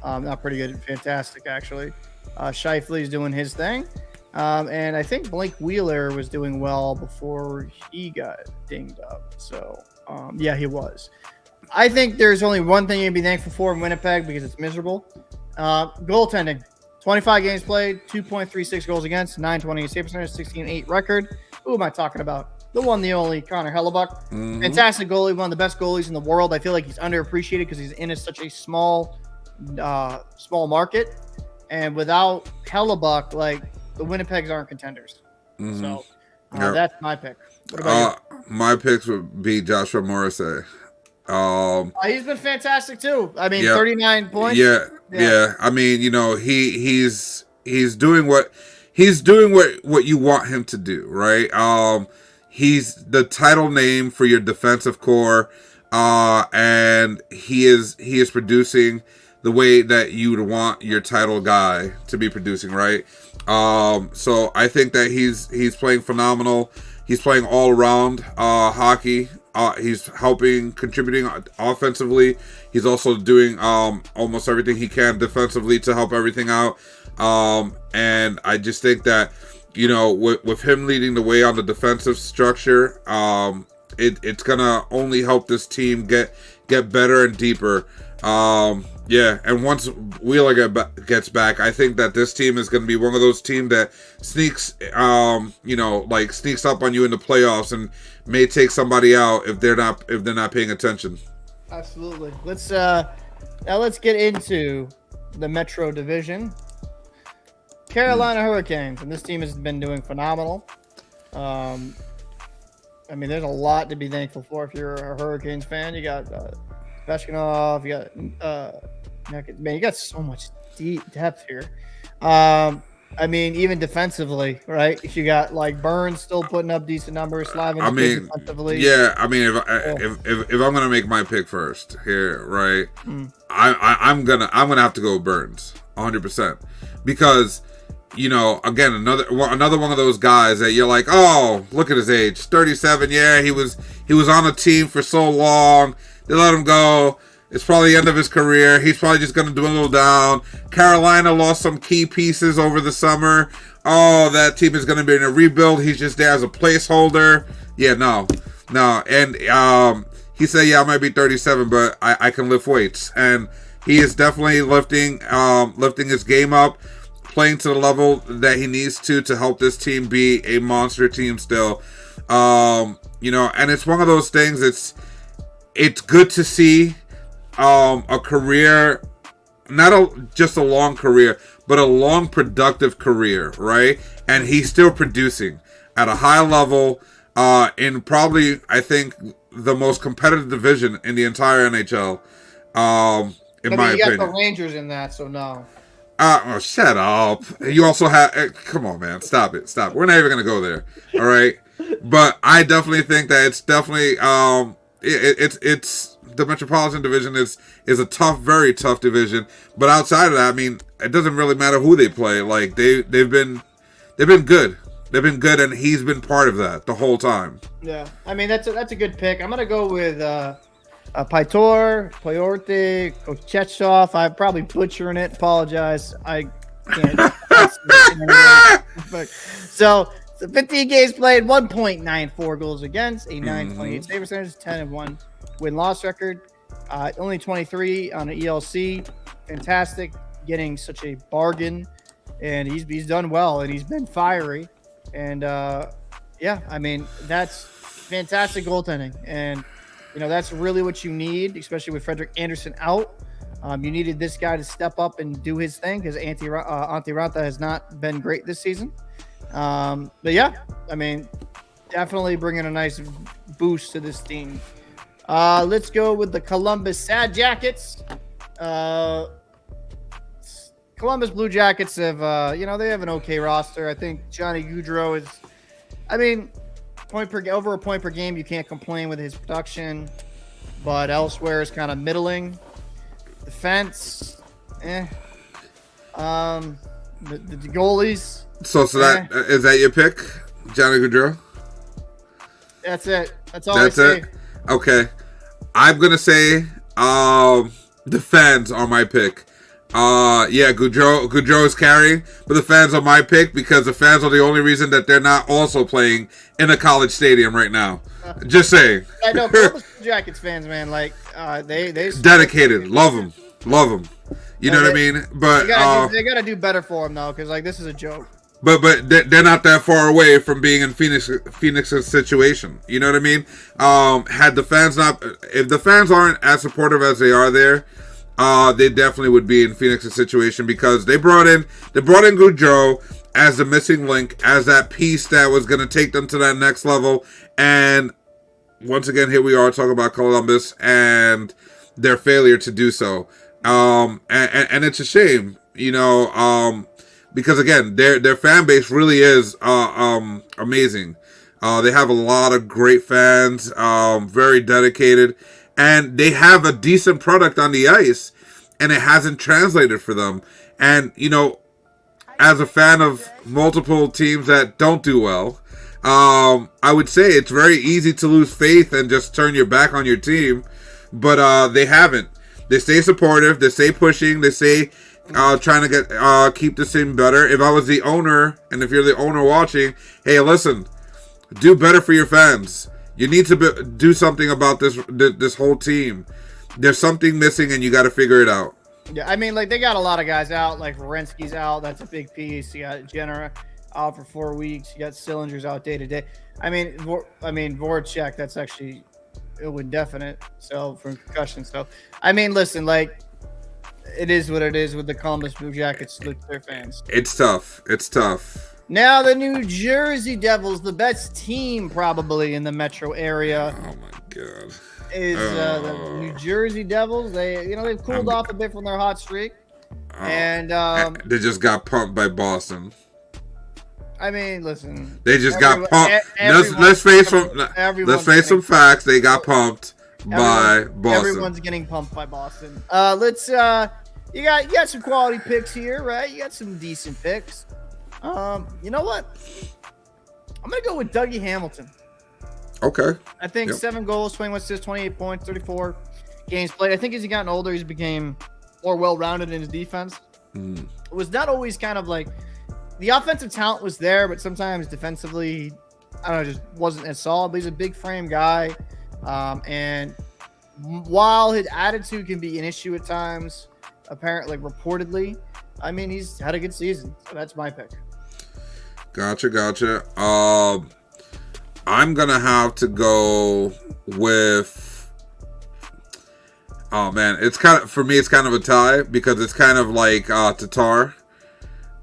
not pretty good, fantastic actually. Scheifele's doing his thing. And I think Blake Wheeler was doing well before he got dinged up. So, yeah, he was. I think there's only one thing you'd be thankful for in Winnipeg because it's miserable. Goaltending. 25 games played, 2.36 goals against, 920 save percentage, 16-8 record. Who am I talking about? The one, the only, Connor Hellebuyck. Fantastic goalie, one of the best goalies in the world. I feel like he's underappreciated because he's in such a small market. And without Hellebuyck, like, the Winnipegs aren't contenders. So that's my pick. What about you? My picks would be Joshua Morrissey. He's been fantastic too. I mean, Yeah. 39 points. Yeah. I mean, he's doing what you want him to do, right? He's the title name for your defensive core, and he is producing the way that you would want your title guy to be producing, right? So I think that he's playing phenomenal. He's playing all around hockey. He's contributing offensively. He's also doing almost everything he can defensively to help everything out. And I just think that, with him leading the way on the defensive structure, it's gonna only help this team get better and deeper. And once Wheeler gets back, I think that this team is going to be one of those teams that sneaks up on you in the playoffs and may take somebody out if they're not paying attention. Absolutely. Let's get into the Metro Division. Carolina Hurricanes, and this team has been doing phenomenal. I mean, there's a lot to be thankful for if you're a Hurricanes fan. You got Veshkinov, you got so much deep depth here. I mean, even defensively, right? You got like Burns still putting up decent numbers. Slavin's defensively. Yeah. I mean, if I'm gonna make my pick first here, right? I'm gonna have to go with Burns, 100%, because again, another one of those guys that you're like, oh, look at his age, 37. Yeah, he was on a team for so long. They let him go. It's probably the end of his career. He's probably just going to dwindle down. Carolina lost some key pieces over the summer. Oh, that team is going to be in a rebuild. He's just there as a placeholder. Yeah, no. And he said, yeah, I might be 37, but I can lift weights. And he is definitely lifting his game up, playing to the level that he needs to help this team be a monster team still. And it's one of those things. It's good to see a career, not just a long career, but a long productive career, right? And he's still producing at a high level in probably, I think, the most competitive division in the entire NHL. In my opinion, you got the Rangers in that, so no. Shut up. You also have... come on, man. Stop it. We're not even going to go there. All right? But I definitely think that it's definitely... It's the Metropolitan Division is a tough, very tough division. But outside of that, I mean, it doesn't really matter who they play. Like, they've been good. They've been good, and he's been part of that the whole time. Yeah. I mean, that's a good pick. I'm going to go with... Paitor, Kochechov. I'm probably butchering it. Apologize. I can't. So 15 games played, 1.94 goals against, a 9.28 save percentage, 10-1 win-loss record. Only 23 on an ELC. Fantastic, getting such a bargain, and he's done well, and he's been fiery. And I mean, that's fantastic goaltending, and that's really what you need, especially with Frederik Andersen out. You needed this guy to step up and do his thing because Antti Raanta has not been great this season. But yeah, I mean, definitely bringing a nice boost to this team. Let's go with the Columbus Sad Jackets. Columbus Blue Jackets have, they have an okay roster. I think Johnny Gaudreau is, over a point per game, you can't complain with his production, but elsewhere is kind of middling. Defense, the goalies. So that is that your pick, Johnny Gaudreau? That's it. That's all. That's it. Okay, I'm gonna say the fans are my pick. Gaudreau is carrying, but the fans are my pick because the fans are the only reason that they're not also playing in a college stadium right now. Just saying. I know Columbus Jackets fans, man, like they dedicated, love them. You know what I mean? But they gotta do better for them though, because like this is a joke. But they're not that far away from being in Phoenix's situation. You know what I mean? If the fans aren't as supportive as they are there, they definitely would be in Phoenix's situation because they brought in Gaudreau as the missing link, as that piece that was going to take them to that next level. And once again, here we are talking about Columbus and their failure to do so. And it's a shame, because again, their fan base really is amazing. They have a lot of great fans, very dedicated, and they have a decent product on the ice, and it hasn't translated for them. And as a fan of multiple teams that don't do well, I would say it's very easy to lose faith and just turn your back on your team, but they haven't. They stay supportive. They stay pushing. They stay trying to keep this team better. If I was the owner, and if you're the owner watching, hey, listen, do better for your fans. You need to do something about this whole team. There's something missing, and you got to figure it out. Yeah, I mean, they got a lot of guys out. Like Werenski's out. That's a big piece. You got Jenner out for 4 weeks. You got Sillinger's out day to day. I mean, Voracek, that's actually indefinite. So from concussion. So, I mean, listen, it is what it is with the Columbus Blue Jackets with their fans. It's tough. Now the New Jersey Devils, the best team probably in the metro area. Oh my God. Is the New Jersey Devils. They've cooled off a bit from their hot streak. And they just got pumped by Boston. I mean, listen. They just got pumped. Let's face some facts. They got pumped by Boston. Everyone's getting pumped by Boston. You got some quality picks here, right? You got some decent picks. You know what? I'm gonna go with Dougie Hamilton. Okay. I think 7 goals, 21 assists, 28 points, 34 games played. I think as he gotten older, he's became more well-rounded in his defense. It was not always kind of like the offensive talent was there, but sometimes defensively, I don't know, just wasn't as solid. But he's a big frame guy, and while his attitude can be an issue at times, apparently, reportedly, I mean, he's had a good season. So that's my pick. Gotcha. I'm gonna have to go with. Oh man, it's kind of a tie because it's kind of like Tatar.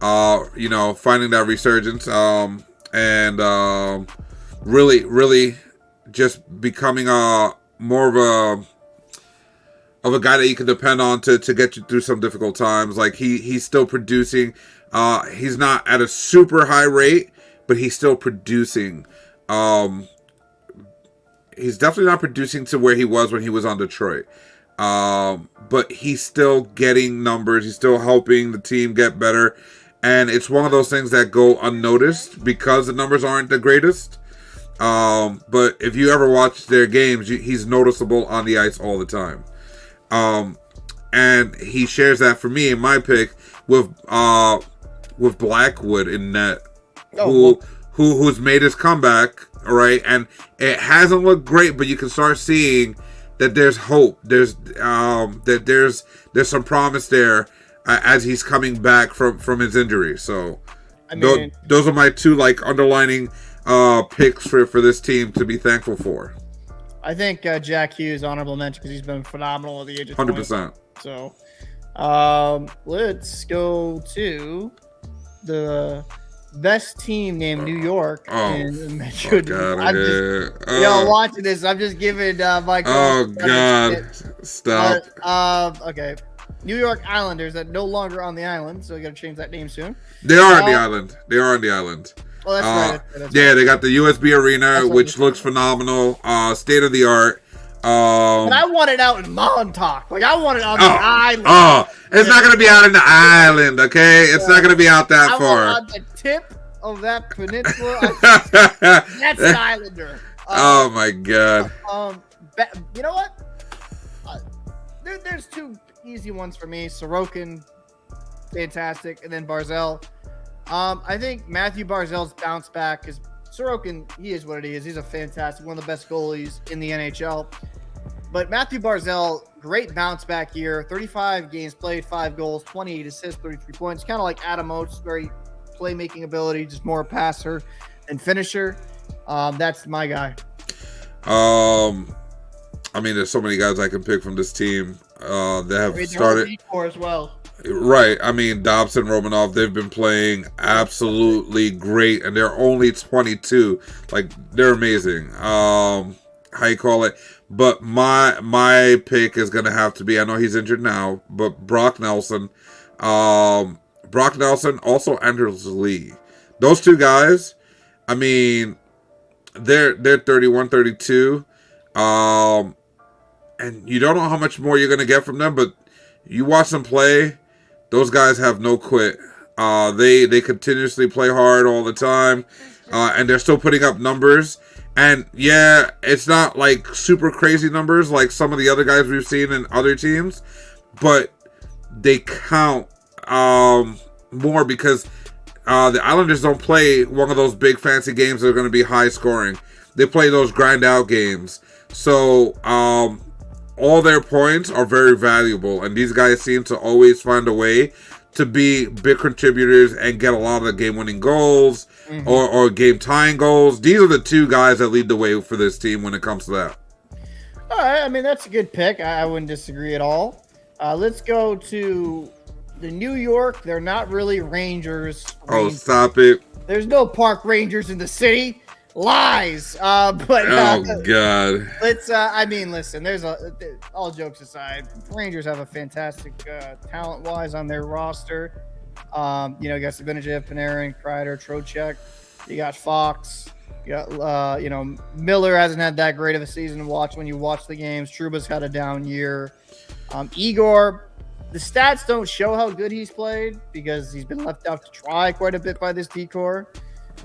Finding that resurgence, and really just becoming more of a guy that you can depend on to get you through some difficult times. Like he's still producing. He's not at a super high rate, but he's still producing. He's definitely not producing to where he was when he was on Detroit. But he's still getting numbers. He's still helping the team get better. And it's one of those things that go unnoticed because the numbers aren't the greatest. But if you ever watch their games, he's noticeable on the ice all the time. And he shares that for me in my pick with Blackwood in net, who's made his comeback, all right? And it hasn't looked great, but you can start seeing that there's hope. There's some promise there as he's coming back from his injury. So I mean, those are my two underlining picks for this team to be thankful for. I think Jack Hughes honorable mention because he's been phenomenal at the age of 100%. So let's go to the best team named New York in the Metro. I'm just watching this. I'm just giving Michael. Oh God! Stop. But, okay, New York Islanders are no longer on the island, so we got to change that name soon. They are on the island. They are on the island. Oh, that's right. That's right. They got the USB Arena, which looks phenomenal. State of the art. But I want it out in Montauk. I want it on the island. It's not going to be out in the island, okay? It's not going to be out that far. On the tip of that peninsula. That's an Islander. Oh, my God. You know what? There's two easy ones for me. Sorokin, fantastic. And then Barzal. I think Matthew Barzal's bounce back is Sorokin, he is what he is. He's a fantastic, one of the best goalies in the NHL. But Matthew Barzal, great bounce back year. 35 games played, 5 goals, 28 assists, 33 points. Kind of like Adam Oates, very playmaking ability, just more passer and finisher. That's my guy. I mean, there's so many guys I can pick from this team that have started. As well. Right. I mean, Dobson, Romanov, they've been playing absolutely great, and they're only 22. They're amazing. how you call it. But my pick is gonna have to be. I know he's injured now, but Brock Nelson. Brock Nelson, also Anders Lee. Those two guys. I mean, they're 31, 32. And you don't know how much more you're gonna get from them, but you watch them play. Those guys have no quit. They continuously play hard all the time, and they're still putting up numbers. And yeah, it's not like super crazy numbers like some of the other guys we've seen in other teams, but they count more because the Islanders don't play one of those big fancy games that are going to be high scoring. They play those grind out games. So all their points are very valuable, and these guys seem to always find a way to be big contributors and get a lot of the game-winning goals or game-tying goals. These are the two guys that lead the way for this team when it comes to that. All right, I mean, that's a good pick. I wouldn't disagree at all. Let's go to the New York. They're not really Rangers. Oh, stop it. There's no Park Rangers in the city. Lies. Oh, God. Let's, I mean, listen, all jokes aside, Rangers have a fantastic talent-wise on their roster. You got Zibanejad, Panarin, Kreider, Trocheck. You got Fox. You got, Miller hasn't had that great of a season to watch when you watch the games. Truba's had a down year. Igor, the stats don't show how good he's played because he's been left out to dry quite a bit by this decor.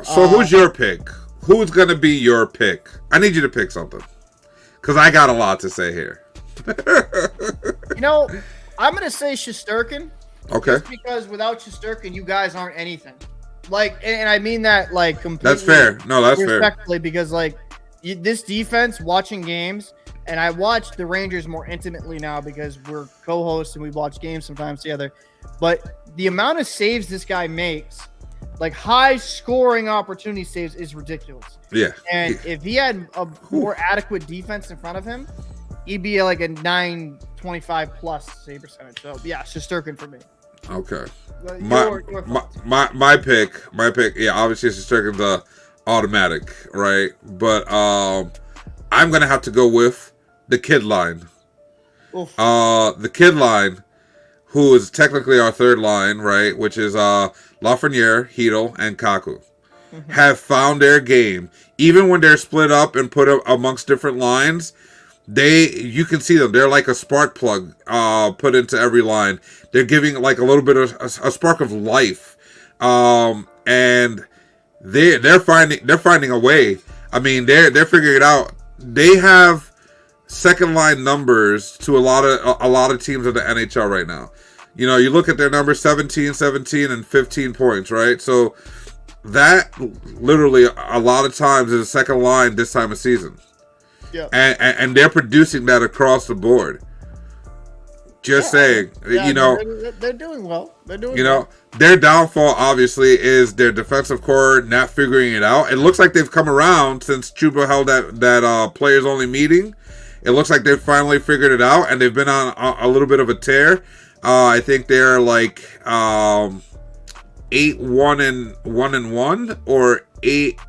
So who's your pick? Who's going to be your pick? I need you to pick something because I got a lot to say here. I'm going to say Shesterkin. Okay. Just because without Shesterkin, you guys aren't anything. And I mean that completely. That's fair. No, that's fair. Respectfully, because this defense, watching games, and I watch the Rangers more intimately now because we're co-hosts and we watch games sometimes together. But the amount of saves this guy makes, high scoring opportunity saves, is ridiculous. Yeah. And if he had a more adequate defense in front of him, he'd be a 925 plus save percentage. So yeah, Shesterkin for me. Okay. My pick. Yeah, obviously Shesterkin's the automatic, right? But I'm gonna have to go with the kid line. Oof. The kid line, who is technically our third line, right? Which is Lafreniere, Hedl, and Kaku, have found their game. Even when they're split up and put amongst different lines, you can see them. They're like a spark plug put into every line. They're giving a little bit of a spark of life, and they're finding a way. I mean, they're figuring it out. They have second line numbers to a lot of teams in the NHL right now. You look at their numbers: 17, and 15 points, right? So that literally a lot of times is a second line this time of season. Yeah. And they're producing that across the board. Just saying, they're doing well. They're doing well. Their downfall obviously is their defensive core not figuring it out. It looks like they've come around since Chuba held that players only meeting. It looks like they've finally figured it out, and they've been on a little bit of a tear. I think they're 8-1-1 or 8.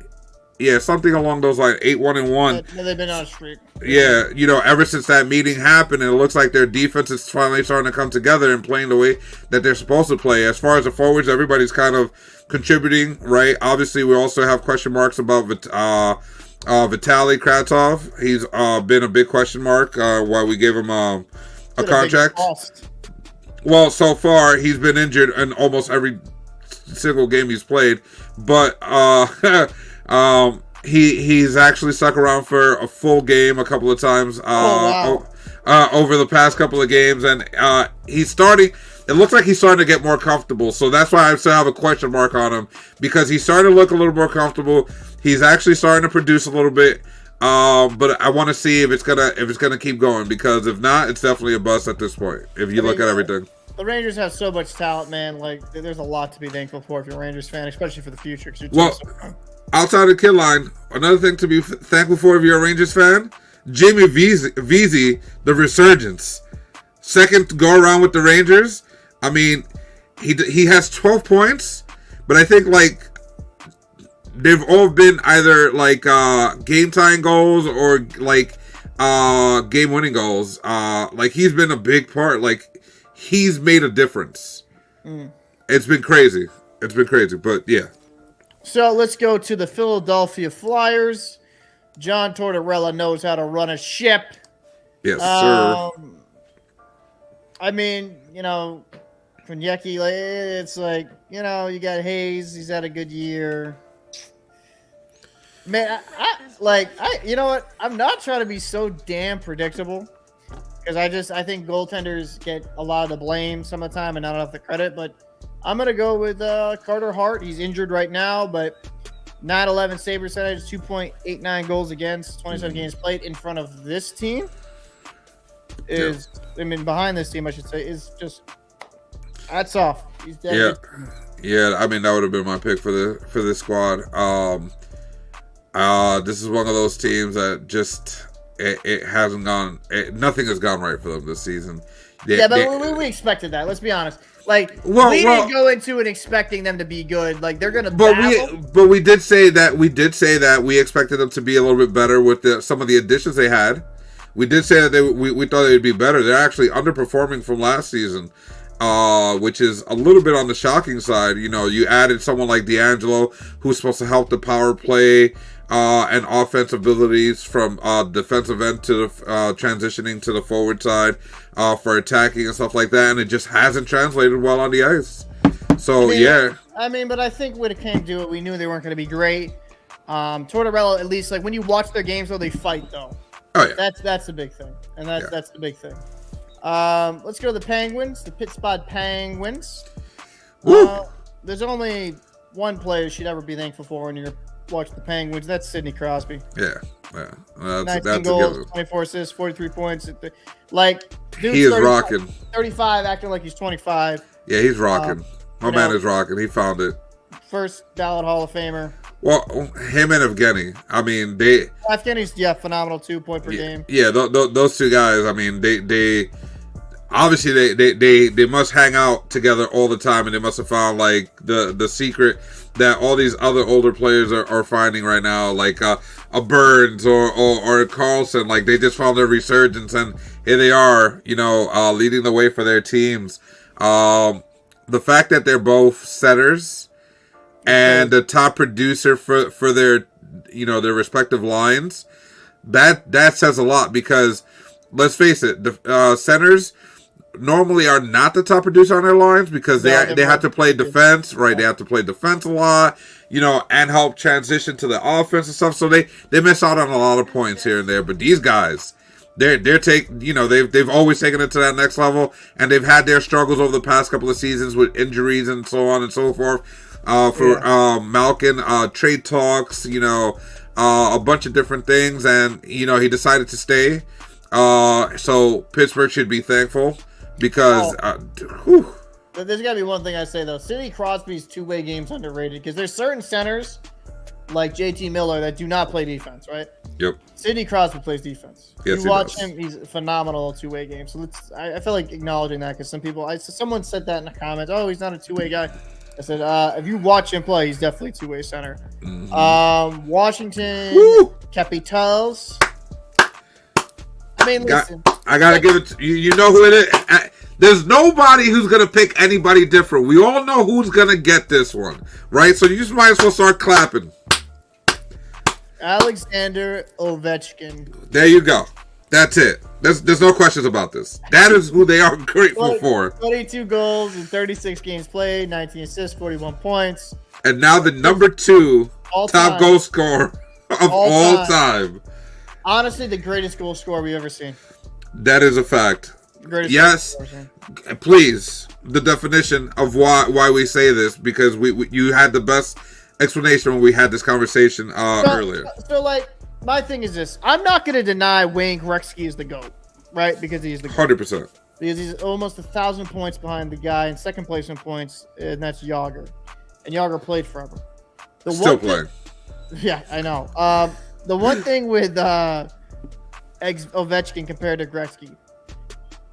Yeah, something along those lines. 8-1-1. They've been on a streak. Yeah, ever since that meeting happened, it looks like their defense is finally starting to come together and playing the way that they're supposed to play. As far as the forwards, everybody's kind of contributing, right? Obviously, we also have question marks about Vitaly Kravtsov. He's been a big question mark while we gave him a contract. Well, so far, he's been injured in almost every single game he's played. But he's actually stuck around for a full game a couple of times over the past couple of games, and he's starting. It looks like he's starting to get more comfortable, so that's why I still have a question mark on him, because he's starting to look a little more comfortable. He's actually starting to produce a little bit, but I want to see if it's gonna keep going, because if not, it's definitely a bust at this point. If you look at everything. The Rangers have so much talent, man. There's a lot to be thankful for if you're a Rangers fan, especially for the future. Outside of the kid line, another thing to be thankful for if you're a Rangers fan, Jamie Vesey, the resurgence. Second go around with the Rangers. I mean, he has 12 points, but I think they've all been either like game tying goals or like game winning goals. Like he's been a big part. Like he's made a difference. It's been crazy. But yeah. So let's go to the Philadelphia Flyers. John Tortorella knows how to run a ship. Yes, sir. I mean, you know, Konecny, it's like, you know, you got Hayes. He's had a good year. Man, you know what? I'm not trying to be so damn predictable because I think goaltenders get a lot of the blame some of the time and not enough the credit. But I'm gonna go with Carter Hart. He's injured right now, but 9-11 save percentage, 2.89 goals against, 27 games played in front of this team. I mean, behind this team, I should say, is just hats off. He's dead. Yeah. I mean, that would have been my pick for this squad. This is one of those teams that just it hasn't gone. Nothing has gone right for them this season. But we expected that. Let's be honest. Like we didn't go into it expecting them to be good. Like they're gonna. But we did say that we expected them to be a little bit better with some of the additions they had. We did say that we thought they'd be better. They're actually underperforming from last season, which is a little bit on the shocking side. You know, you added someone like D'Angelo, who's supposed to help the power play and offensive abilities from defensive end to the transitioning to the forward side for attacking and stuff like that, and it just hasn't translated well on the ice. So but I think when it came to it, we knew they weren't going to be great. Tortorella, at least, like when you watch their games, though, they fight though. Oh yeah, that's the big thing, and that's the big thing. Let's go to the Penguins, the Pittsburgh Penguins. There's only one player you should ever be thankful for when you're watching the Penguins. That's Sidney Crosby. Yeah. 19 goals, 24 assists, 43 points. Like, dude's he is rocking. 35, acting like he's 25. Yeah, he's rocking. My man is rocking. He found it. First ballot Hall of Famer. Well, him and Evgeny. I mean, Evgeny's phenomenal 2 point per game. Yeah, those two guys. I mean, they obviously they must hang out together all the time, and they must have found like the secret that all these other older players are finding right now, like a Burns or a Carlson. Like they just found their resurgence, and here they are, you know, leading the way for their teams. The fact that they're both setters and the top producer for their, you know, their respective lines, that says a lot, because let's face it, the centers normally are not the top producer on their lines because they have to play defense, right? They have to play defense a lot, you know, and help transition to the offense and stuff. So they miss out on a lot of points here and there. But these guys, they've always taken it to that next level, and they've had their struggles over the past couple of seasons with injuries and so on and so forth. Malkin, trade talks, you know, a bunch of different things, and you know he decided to stay. So Pittsburgh should be thankful because. There's got to be one thing I say though. Sidney Crosby's two-way game's underrated because there's certain centers like JT Miller that do not play defense, right? Yep. Sidney Crosby plays defense. Yes, you watch him; he's a phenomenal two-way game. So I feel like acknowledging that because someone said that in the comments. Oh, he's not a two-way guy. I said, if you watch him play, he's definitely a two-way center. Mm-hmm. Washington Capitals. I mean, listen. I gotta give it to you. You know who it is. There's nobody who's gonna pick anybody different. We all know who's gonna get this one, right? So you just might as well start clapping. Alexander Ovechkin. There you go. That's it. There's no questions about this. That is who they are grateful for. 22 goals in 36 games played, 19 assists, 41 points. And now the number 2 top goal scorer of all time. Honestly, the greatest goal scorer we've ever seen. That is a fact. Yes. Please, the definition of why we say this, because you had the best explanation when we had this conversation earlier. So, like, my thing is this. I'm not going to deny Wayne Gretzky is the GOAT, right? Because he's the GOAT. 100%. Because he's almost 1,000 points behind the guy in second place in points, and that's Jágr. And Jágr played forever. Still playing. Yeah, I know. The one thing with Ovechkin compared to Gretzky,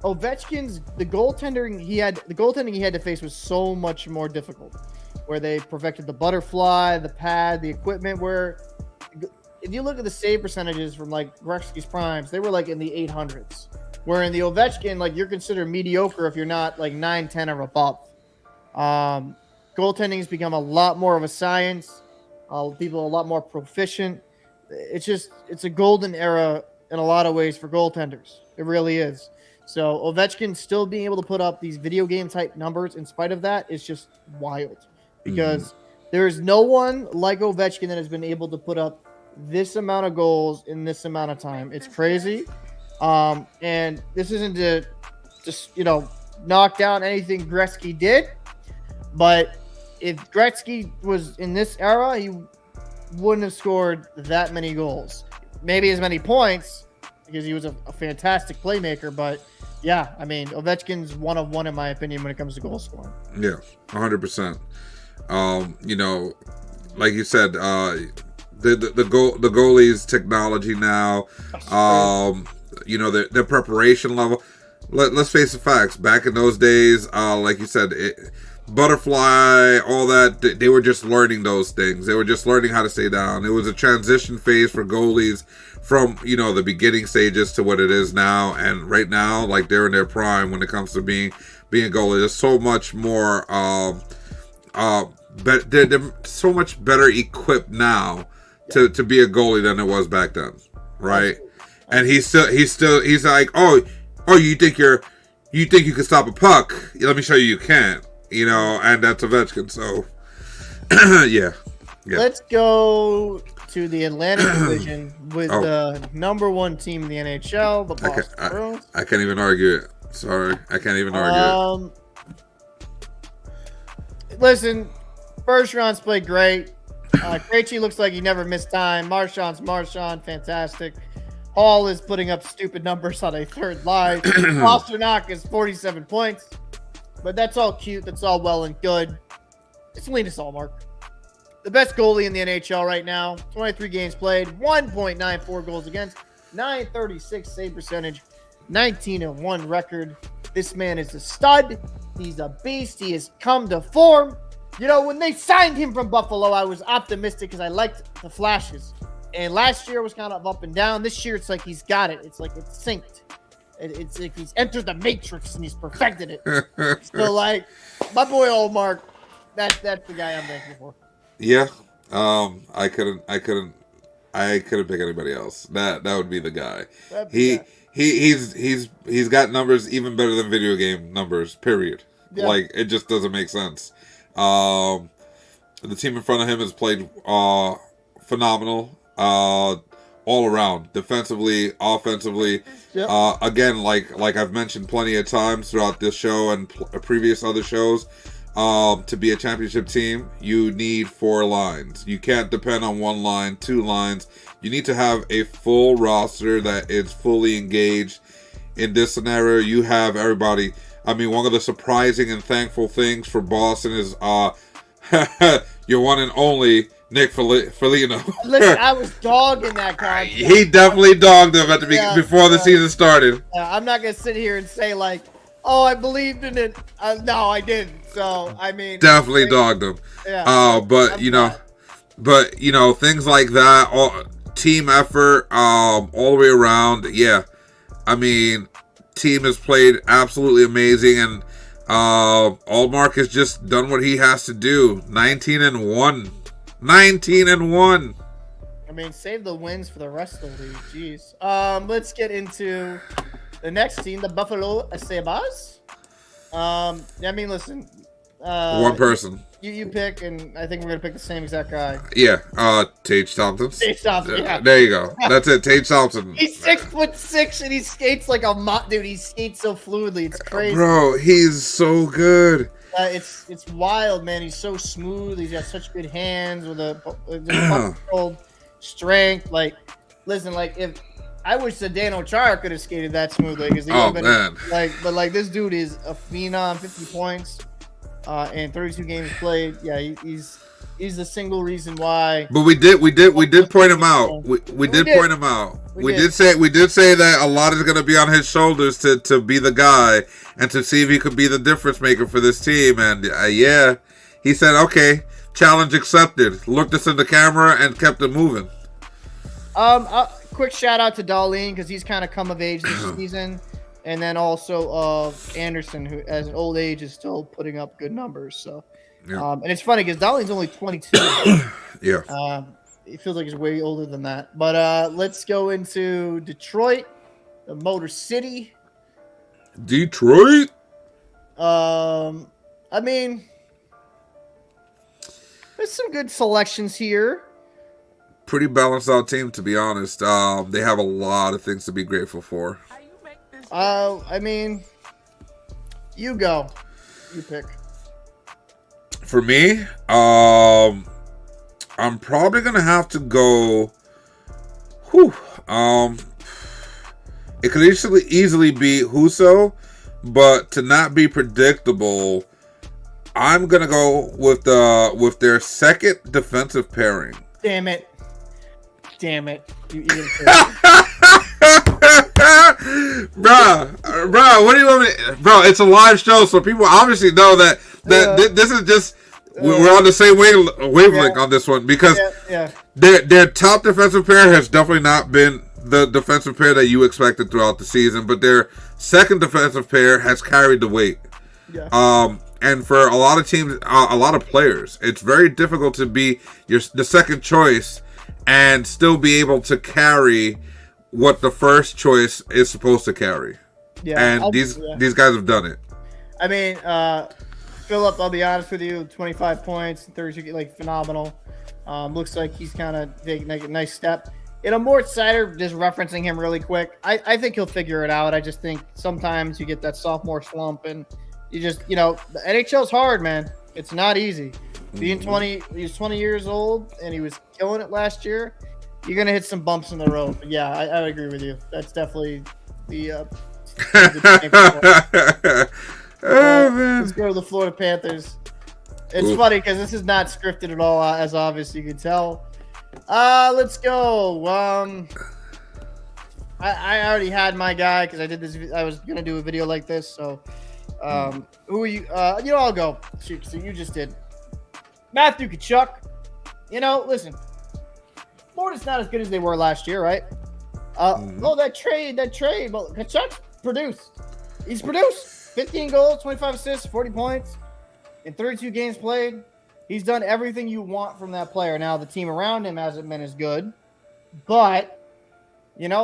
Ovechkin's the goaltending he had to face was so much more difficult where they perfected the butterfly, the pad, the equipment. Where if you look at the save percentages from like Gretzky's primes, they were like in the 800s. Where in the Ovechkin, like you're considered mediocre if you're not like 9-10 or above. Goaltending has become a lot more of a science. People are a lot more proficient. It's a golden era in a lot of ways for goaltenders. It really is. So Ovechkin still being able to put up these video game type numbers in spite of that is just wild, because there is no one like Ovechkin that has been able to put up this amount of goals in this amount of time. It's crazy. And this isn't to just, knock down anything Gretzky did, but if Gretzky was in this era, he wouldn't have scored that many goals. Maybe as many points, because he was a fantastic playmaker, but yeah, I mean, Ovechkin's one of one in my opinion when it comes to goal scoring. Yeah, 100%. Like you said, the goalie's technology now, their preparation level. Let's face the facts. Back in those days, like you said, butterfly, all that, they were just learning those things. They were just learning how to stay down. It was a transition phase for goalies from, the beginning stages to what it is now. And right now, like, they're in their prime when it comes to being a goalie. There's so much more, they're so much better equipped now to be a goalie than it was back then, right? And he's like, oh, you think you can stop a puck? Let me show you can't. And that's Ovechkin. So, yeah. Let's go to the Atlantic Division with the number one team in the NHL, the Boston Bruins. I can't even argue it. Sorry, I can't even argue it. Listen, Bergeron's played great. Krejci looks like he never missed time. Marchand's fantastic. Hall is putting up stupid numbers on a third line. Pastrnak is 47 points. But that's all cute. That's all well and good. It's Linus Ullmark, the best goalie in the NHL right now. 23 games played, 1.94 goals against, 936 save percentage, 19-1 record. This man is a stud. He's a beast. He has come to form. When they signed him from Buffalo, I was optimistic because I liked the flashes. And last year was kind of up and down. This year, it's like he's got it. It's like it's synced. It's like he's entered the Matrix and he's perfected it. So, like, my boy Ullmark, that's the guy I'm thankful for. Yeah, I couldn't pick anybody else. That would be the guy. He's got numbers even better than video game numbers. Period. Yeah. Like, it just doesn't make sense. The team in front of him has played phenomenal. All around, defensively, offensively. Yep. Again, like I've mentioned plenty of times throughout this show and previous other shows, to be a championship team, you need 4 lines. You can't depend on 1 line, 2 lines. You need to have a full roster that is fully engaged. In this scenario, you have everybody. I mean, one of the surprising and thankful things for Boston is your one and only Nick Foligno. Listen, I was dogging that guy. He definitely dogged him at the before the season started. I'm not gonna sit here and say like, "Oh, I believed in it." No, I didn't. So I mean, definitely dogged him. Yeah. But things like that, team effort, all the way around. Yeah, I mean, team has played absolutely amazing, and Ullmark has just done what he has to do. 19-1. 19-1. I mean, save the wins for the rest of the league. Jeez. Let's get into the next team, the Buffalo Sabres. I mean, listen. One person. You pick, and I think we're gonna pick the same exact guy. Yeah. Tage Thompson. Tage Thompson. Yeah. There you go. That's it. Tage Thompson. He's 6'6" and he skates like a dude. He skates so fluidly. It's crazy. Bro, he's so good. It's wild, man. He's so smooth. He's got such good hands with a controlled strength. Like, listen, like if I wish Zdeno Chara could have skated that smoothly because he would have been man. But this dude is a phenom. 50 points, and 32 games played. Yeah, he's the single reason why. But we did point him out. We did point him out. We did say that a lot is going to be on his shoulders to be the guy and to see if he could be the difference maker for this team. And he said, "Okay, challenge accepted." Looked us in the camera and kept it moving. Quick shout out to Darlene because he's kind of come of age this season, and then also Anderson, who as an old age is still putting up good numbers. So, Yeah. and it's funny because Darlene's only 22. Yeah. It feels like he's way older than that. But let's go into Detroit, the Motor City. Detroit. I mean, there's some good selections here. Pretty balanced out team, to be honest. They have a lot of things to be grateful for. I mean, you go. You pick. For me, I'm probably gonna have to go. It could easily be Huso, but to not be predictable, I'm gonna go with their second defensive pairing. Damn it. You idiot. Bro, what do you want me? Bro, it's a live show, so people obviously know that this is just we're on the same wavelength on this one because their top defensive pair has definitely not been the defensive pair that you expected throughout the season, but their second defensive pair has carried the weight. Yeah. And for a lot of teams, a lot of players, it's very difficult to be the second choice and still be able to carry what the first choice is supposed to carry. Yeah. And these guys have done it. I mean, Philip, I'll be honest with you, 25 points, 32, like phenomenal. Looks like he's kind of taking a nice step. Mort Sider, just referencing him really quick, I think he'll figure it out. I just think sometimes you get that sophomore slump and you just, the NHL's hard, man. It's not easy. Being 20, he's 20 years old and he was killing it last year. You're going to hit some bumps in the road. But yeah, I agree with you. That's definitely the oh, man. Let's go to the Florida Panthers. It's funny because this is not scripted at all, as obvious you can tell. Let's go. I already had my guy because I did this. I was gonna do a video like this. So, who are you? I'll go. Shoot, so you just did. Matthew Tkachuk. Listen. Florida's not as good as they were last year, right? Oh, that trade. Well, Tkachuk's produced. He's produced 15 goals, 25 assists, 40 points in 32 games played. He's done everything you want from that player. Now, the team around him hasn't been as good. But,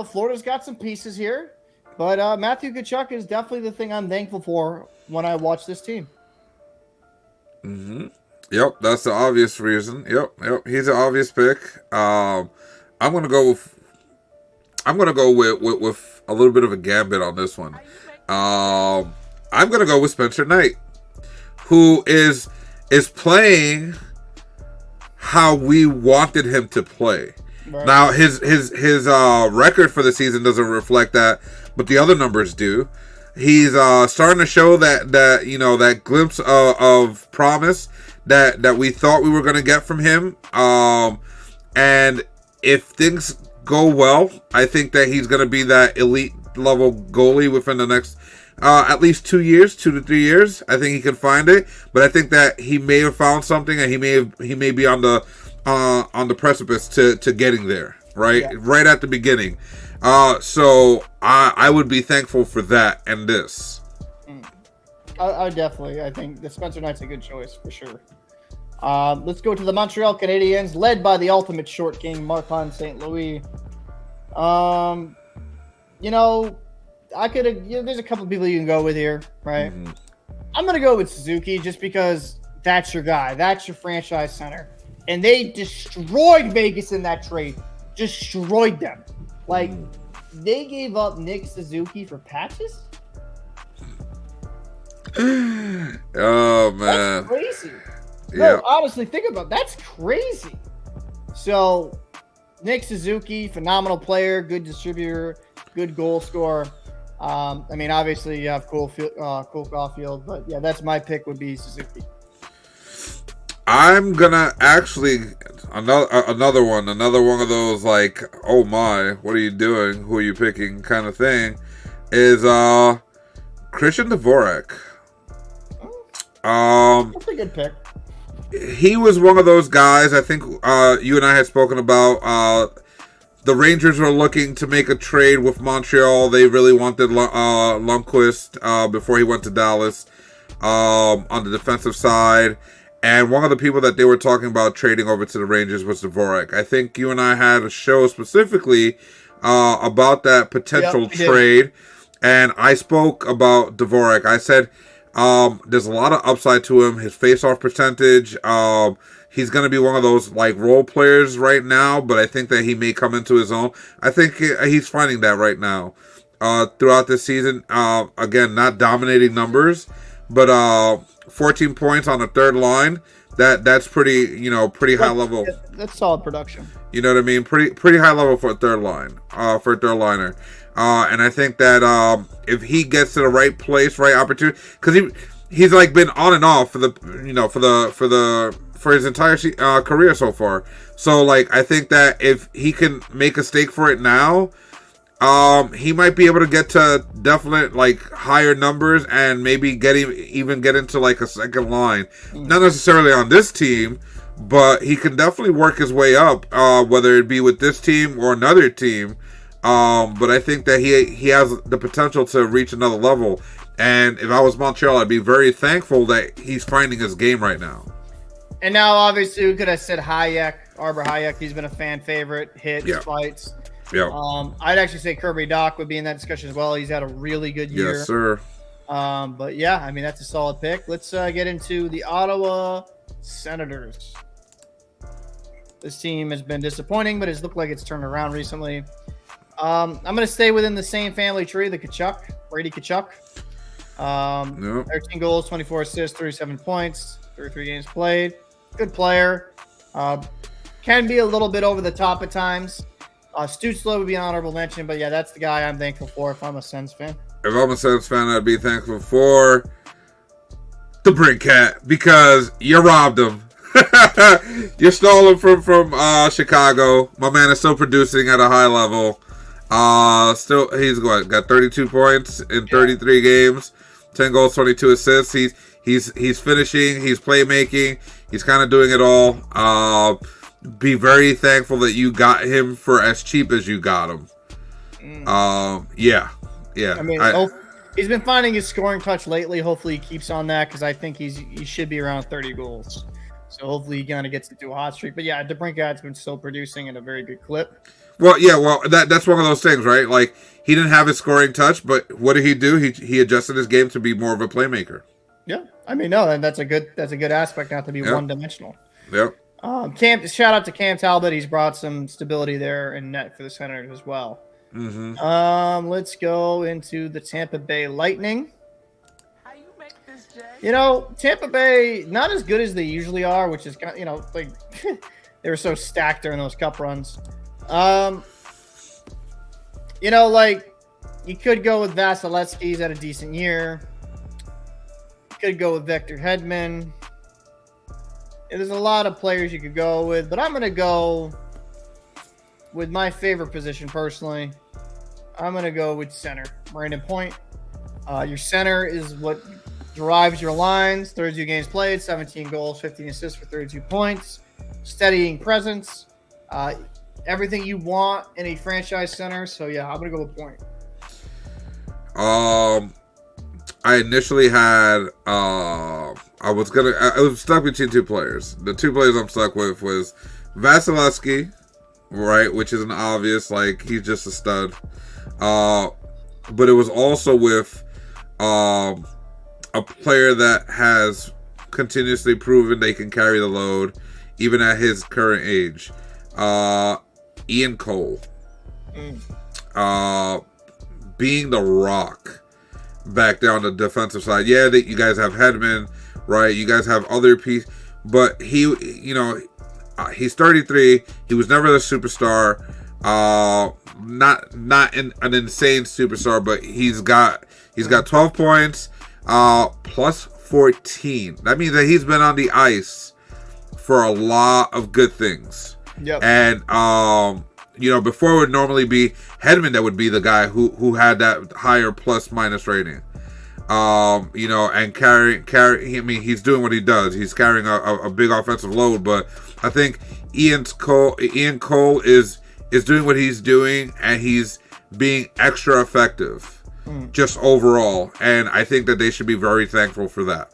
Florida's got some pieces here. But Matthew Tkachuk is definitely the thing I'm thankful for when I watch this team. Mm-hmm. Yep, that's the obvious reason. Yep, he's an obvious pick. I'm gonna go with a little bit of a gambit on this one. I'm gonna go with Spencer Knight, who is playing how we wanted him to play. Right. Now his record for the season doesn't reflect that, but the other numbers do. He's starting to show that glimpse of promise that we thought we were going to get from him. And if things go well, I think that he's going to be that elite level goalie within the next at least 2 to 3 years. I think he can find it, but I think that he may have found something, and he may be on the precipice to getting there, right? Yeah. Right at the beginning. So I would be thankful for that and this. I think the Spencer Knight's a good choice for sure. Let's go to the Montreal Canadiens, led by the ultimate short king, Martin St. Louis. There's a couple of people you can go with here, right? Mm-hmm. I'm going to go with Suzuki just because that's your guy. That's your franchise center. And they destroyed Vegas in that trade. Destroyed them. Like, they gave up Nick Suzuki for Patches? Oh, man. That's crazy. Yeah. No, honestly, think about it. That's crazy. So, Nick Suzuki, phenomenal player, good distributor, good goal scorer. Obviously, you have Cole Caulfield, but yeah, that's my pick would be Suzuki. I'm gonna actually another one of those like, oh my, what are you doing? Who are you picking? Kind of thing is Christian Dvorak. That's a good pick. he was one of those guys. I think you and I had spoken about. The Rangers were looking to make a trade with Montreal. They really wanted Lundqvist before he went to Dallas on the defensive side. And one of the people that they were talking about trading over to the Rangers was Dvorak. I think you and I had a show specifically about that potential trade. And I spoke about Dvorak. I said there's a lot of upside to him. His face-off percentage, he's going to be one of those like role players right now, but I think that he may come into his own. I think he's finding that right now. Throughout this season, again, not dominating numbers, but 14 points on the third line. That's pretty high level. That's solid production. You know what I mean? Pretty high level for a third line, for a third liner. And I think that if he gets to the right place, right opportunity, because he's like been on and off for his entire career so far. So like I think that if he can make a stake for it now, he might be able to get to definite like higher numbers and maybe even get into like a second line. Not necessarily on this team, but he can definitely work his way up, whether it be with this team or another team. But I think that he has the potential to reach another level. And if I was Montreal, I'd be very thankful that he's finding his game right now. And now, obviously, we could have said Hayek, Arbor Hayek. He's been a fan favorite, hits, fights. Yeah. I'd actually say Kirby Dach would be in that discussion as well. He's had a really good year. Yes, sir. But yeah, I mean, that's a solid pick. Let's get into the Ottawa Senators. This team has been disappointing, but it's looked like it's turned around recently. I'm going to stay within the same family tree, the Tkachuk, Brady Tkachuk. 13 goals, 24 assists, 37 points, 33 games played. Good player. Can be a little bit over the top at times. Stützle would be an honorable mention, but yeah, that's the guy I'm thankful for if I'm a Sens fan. If I'm a Sens fan, I'd be thankful for the Brincat because you robbed him. You stole him from Chicago. My man is still producing at a high level. Still, he's got 32 points in 33 games, 10 goals, 22 assists. He's finishing. He's playmaking. He's kind of doing it all. Be very thankful that you got him for as cheap as you got him. Yeah. I mean, he's been finding his scoring touch lately. Hopefully, he keeps on that because I think he should be around 30 goals. So hopefully, he kind of gets into a hot streak. But yeah, DeBrincat's been still producing at a very good clip. Well, yeah, that's one of those things, right? Like he didn't have his scoring touch, but what did he do? He adjusted his game to be more of a playmaker. Yeah, I mean, no, and that's a good aspect, not to be one-dimensional. Yep. Shout out to Cam Talbot. He's brought some stability there in net for the Senators as well. Mm-hmm. Let's go into the Tampa Bay Lightning. How you make this, Jay? You know, Tampa Bay not as good as they usually are, which is kind of, like they were so stacked during those cup runs. Like you could go with Vasilevsky. He's had a decent year. You could go with Victor Hedman. There's a lot of players you could go with, but I'm going to go with my favorite position personally. I'm going to go with center, Brandon Point. Your center is what drives your lines. 32 games played, 17 goals, 15 assists for 32 points. Steadying presence. Everything you want in a franchise center. So, yeah, I'm going to go with Point. I initially had I was stuck between two players. The two players I'm stuck with was Vasilevsky, right, which is an obvious, like he's just a stud. But it was also with a player that has continuously proven they can carry the load even at his current age. Ian Cole. Being the rock back there on the defensive side. Yeah, that you guys have Hedman, right? You guys have other pieces, but he's 33. He was never the superstar. Not an insane superstar, but he's got 12 points, plus 14. That means that he's been on the ice for a lot of good things. Yep. And before it would normally be Hedman that would be the guy who had that higher plus minus rating. And carry. I mean, he's doing what he does. He's carrying a big offensive load, but I think Ian Cole is doing what he's doing, and he's being extra effective, just overall. And I think that they should be very thankful for that.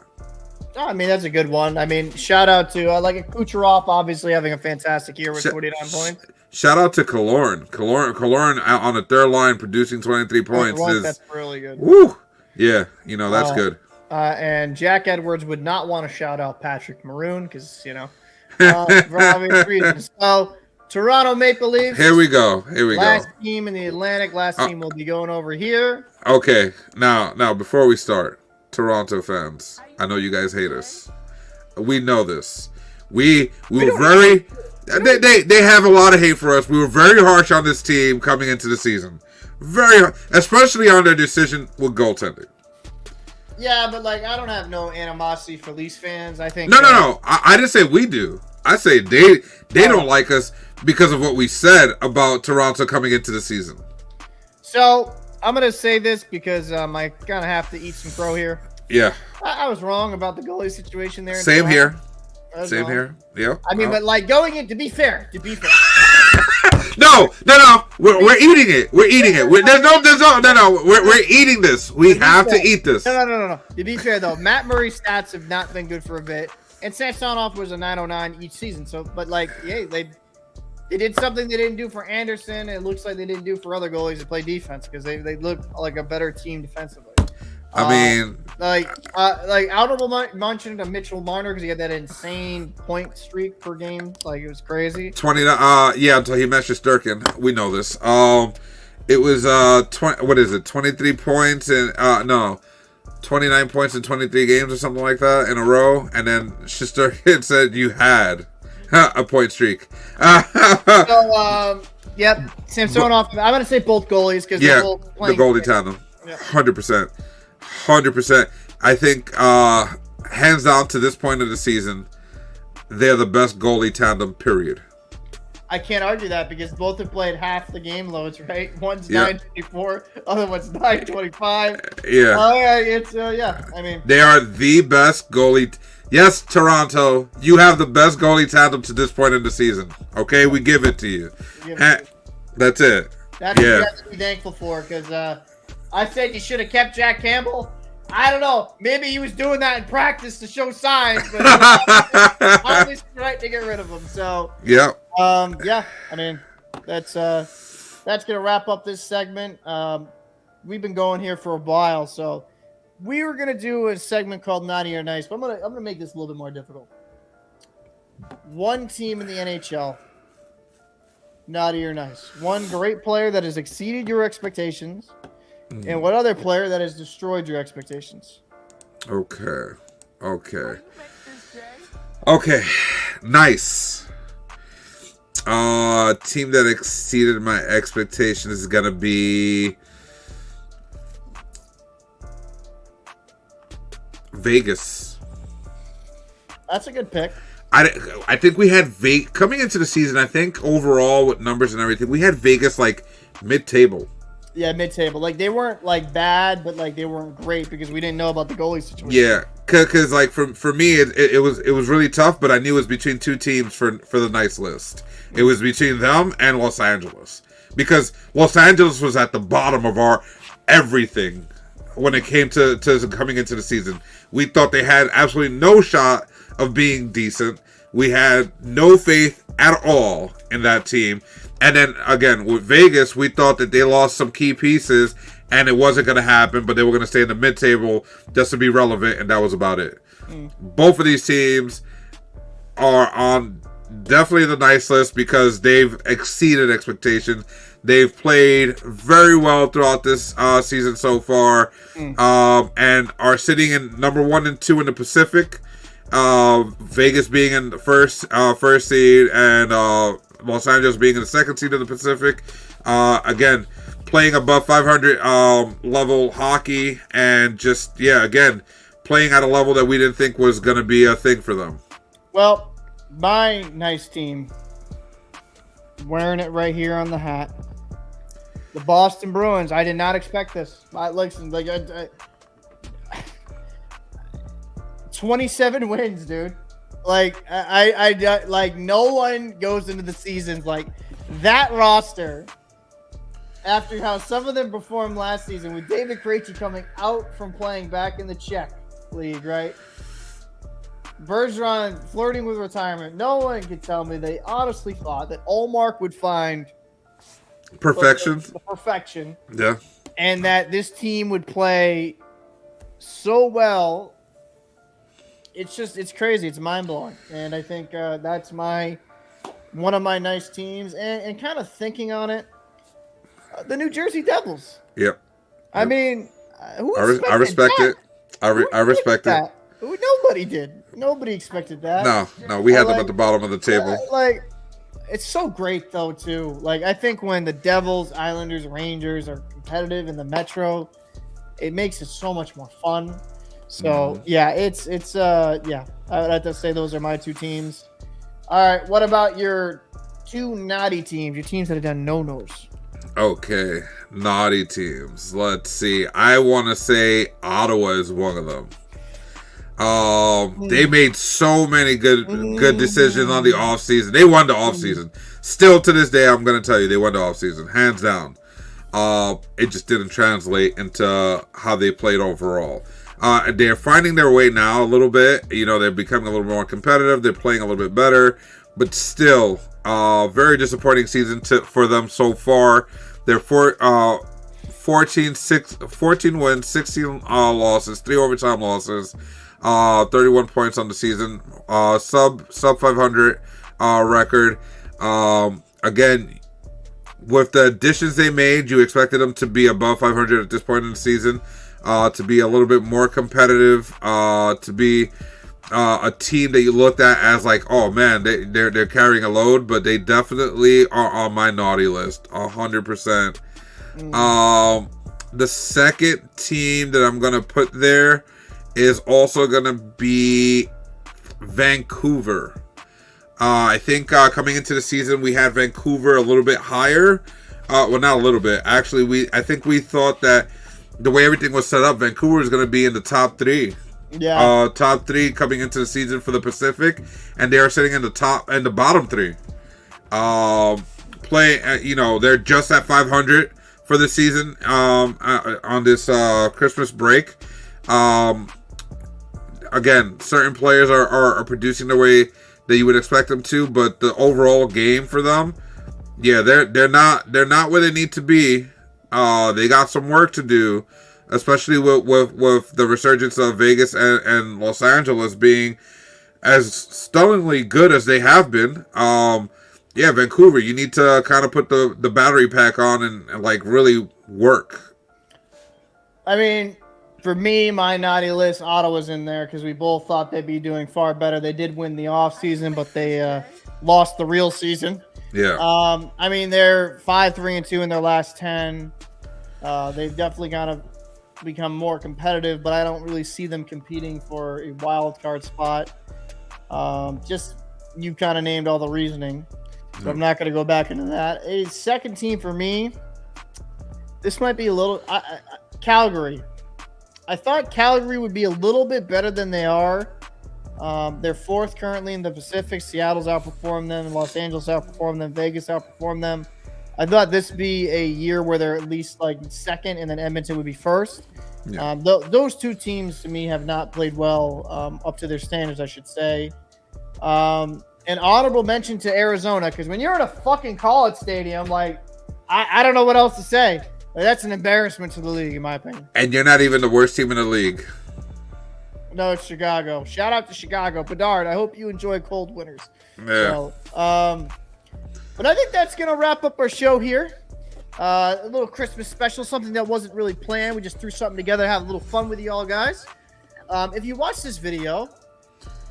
I mean, that's a good one. I mean, shout out to Kucherov, obviously having a fantastic year with 49 points. Shout out to Killorn. Killorn out on the third line producing 23 points. That's really good. Woo! Yeah, that's good. And Jack Edwards would not want to shout out Patrick Maroon because, for obvious reasons. So, Toronto Maple Leafs. Here we go. Last team in the Atlantic. Last team will be going over here. Okay. Now, before we start, Toronto fans, I know you guys hate us. We know this. We were very... They have a lot of hate for us. We were very harsh on this team coming into the season. Especially on their decision with goaltending. Yeah, but I don't have no animosity for Leafs fans. I think no. I didn't say we do. I say they don't like us because of what we said about Toronto coming into the season. So I'm gonna say this because I kind of have to eat some crow here. Yeah, I was wrong about the goalie situation there. Same here. Yeah. I mean, but going in to be fair. No. We're eating it. We're eating it. No. We're eating this. We have to eat this. No. To be fair though, Matt Murray's stats have not been good for a bit, and Samsonov was a 909 each season. So, but they did something they didn't do for Anderson. And it looks like they didn't do for other goalies that play defense because they look like a better team defensively. I mean, honorable mention to Mitchell Marner because he had that insane point streak per game. It was crazy. 29. Until he met Shesterkin. We know this. It was 20. What is it? 23 points and 29 points in 23 games or something like that in a row. And then Shesterkin said you had a point streak. Yep. Samsonov. I'm gonna say both goalies because they're both playing the goalie tandem. 100%. 100%. I think, hands down to this point of the season, they're the best goalie tandem, period. I can't argue that because both have played half the game loads, right? One's 924, other one's 925. Yeah. I mean, they are the best goalie. Yes, Toronto, you have the best goalie tandem to this point in the season. Okay, we give it to you. That's it. That's what you have to be thankful for because I said you should have kept Jack Campbell. I don't know. Maybe he was doing that in practice to show signs, but obviously right to get rid of him. So yeah. I mean, that's gonna wrap up this segment. We've been going here for a while, so we were gonna do a segment called Naughty or Nice, but I'm gonna make this a little bit more difficult. One team in the NHL, Naughty or Nice. One great player that has exceeded your expectations. And what other player that has destroyed your expectations? Okay. Nice. Team that exceeded my expectations is gonna be Vegas. That's a good pick. I think we had Vegas coming into the season. I think overall with numbers and everything, we had Vegas mid-table. Yeah, mid-table. They weren't bad, but they weren't great because we didn't know about the goalie situation. Yeah, because for me it was really tough, but I knew it was between two teams for the nice list. It was between them and Los Angeles because Los Angeles was at the bottom of our everything when it came to coming into the season. We thought they had absolutely no shot of being decent. We had no faith at all in that team. And then, again, with Vegas, we thought that they lost some key pieces, and it wasn't going to happen, but they were going to stay in the mid-table just to be relevant, and that was about it. Both of these teams are on definitely the nice list because they've exceeded expectations. They've played very well throughout this season so far, and are sitting in number 1 and 2 in the Pacific. Vegas being in the first seed, and Los Angeles being in the second seed of the Pacific. Again, playing above 500 level hockey, and just again playing at a level that we didn't think was going to be a thing for them. Well, my nice team, wearing it right here on the hat, the Boston Bruins. I did not expect this. 27 wins, dude. Like I like no one goes into the seasons like that roster after how some of them performed last season with David Krejci coming out from playing back in the Czech league, right? Bergeron flirting with retirement. No one could tell me they honestly thought that Allmark would find perfection. The perfection. Yeah. And that this team would play so well. It's crazy. It's mind blowing. And I think that's one of my nice teams. And kind of thinking on it, the New Jersey Devils. Yep. I mean, I respect it. I respect it. Nobody did. Nobody expected that. No, we had them at the bottom of the table. Like, it's so great though too. Like, I think when the Devils, Islanders, Rangers are competitive in the Metro, it makes it so much more fun. So yeah, it's yeah. I would have to say those are my two teams. All right, what about your two naughty teams? Your teams that have done no-nos. Okay, naughty teams. Let's see. I want to say Ottawa is one of them. They made so many good decisions on the offseason. They won the offseason. Still to this day, I'm going to tell you, they won the offseason, hands down. It just didn't translate into how they played overall. They're finding their way now a little bit. You know, they're becoming a little more competitive. They're playing a little bit better, but still, very disappointing season for them so far. They're 14 wins, 16 losses, 3 overtime losses, 31 points on the season, sub 500 record. Again, with the additions they made, you expected them to be above 500 at this point in the season. To be a little bit more competitive, to be a team that you looked at as like, oh man, they're carrying a load, but they definitely are on my naughty list, 100%. The second team that I'm gonna put there is also gonna be Vancouver. I think coming into the season, we had Vancouver a little bit higher. Well, not a little bit. Actually, I think we thought that the way everything was set up, Vancouver is going to be in the top 3. Yeah. Top 3 coming into the season for the Pacific, and they are sitting in the top and the bottom 3. They're just at 500 for the season on this Christmas break. Again, certain players are producing the way that you would expect them to, but the overall game for them, yeah, they're not where they need to be. They got some work to do, especially with the resurgence of Vegas and Los Angeles being as stunningly good as they have been. Yeah, Vancouver, you need to kind of put the battery pack on and like really work. I mean, for me, my naughty list, Ottawa's in there because we both thought they'd be doing far better. They did win the off season, but they lost the real season. Yeah. I mean, they're 5-3-2 in their last 10. They've definitely got to become more competitive, but I don't really see them competing for a wild card spot. Just you kind of named all the reasoning, so I'm not going to go back into that. A second team for me, this might be a little Calgary. I thought Calgary would be a little bit better than they are. They're 4th currently in the Pacific. Seattle's outperformed them. Los Angeles outperformed them. Vegas outperformed them. I thought this would be a year where they're at least like 2nd, and then Edmonton would be 1st. Yeah. Those two teams to me have not played well up to their standards, I should say. An honorable mention to Arizona, because when you're at a fucking college stadium, like I don't know what else to say. Like, that's an embarrassment to the league, in my opinion. And you're not even the worst team in the league. No, it's Chicago. Shout out to Chicago. Bedard, I hope you enjoy cold winters. Yeah. So, but I think that's going to wrap up our show here. A little Christmas special, something that wasn't really planned. We just threw something together, have a little fun with you all guys. If you watch this video,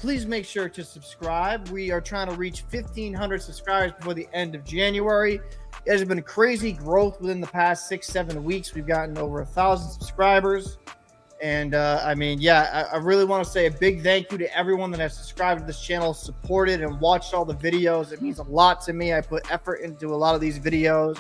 please make sure to subscribe. We are trying to reach 1,500 subscribers before the end of January. There's been crazy growth within the past 6-7 weeks. We've gotten over 1,000 subscribers. And I mean, yeah, I really want to say a big thank you to everyone that has subscribed to this channel, supported and watched all the videos. It means a lot to me. I put effort into a lot of these videos.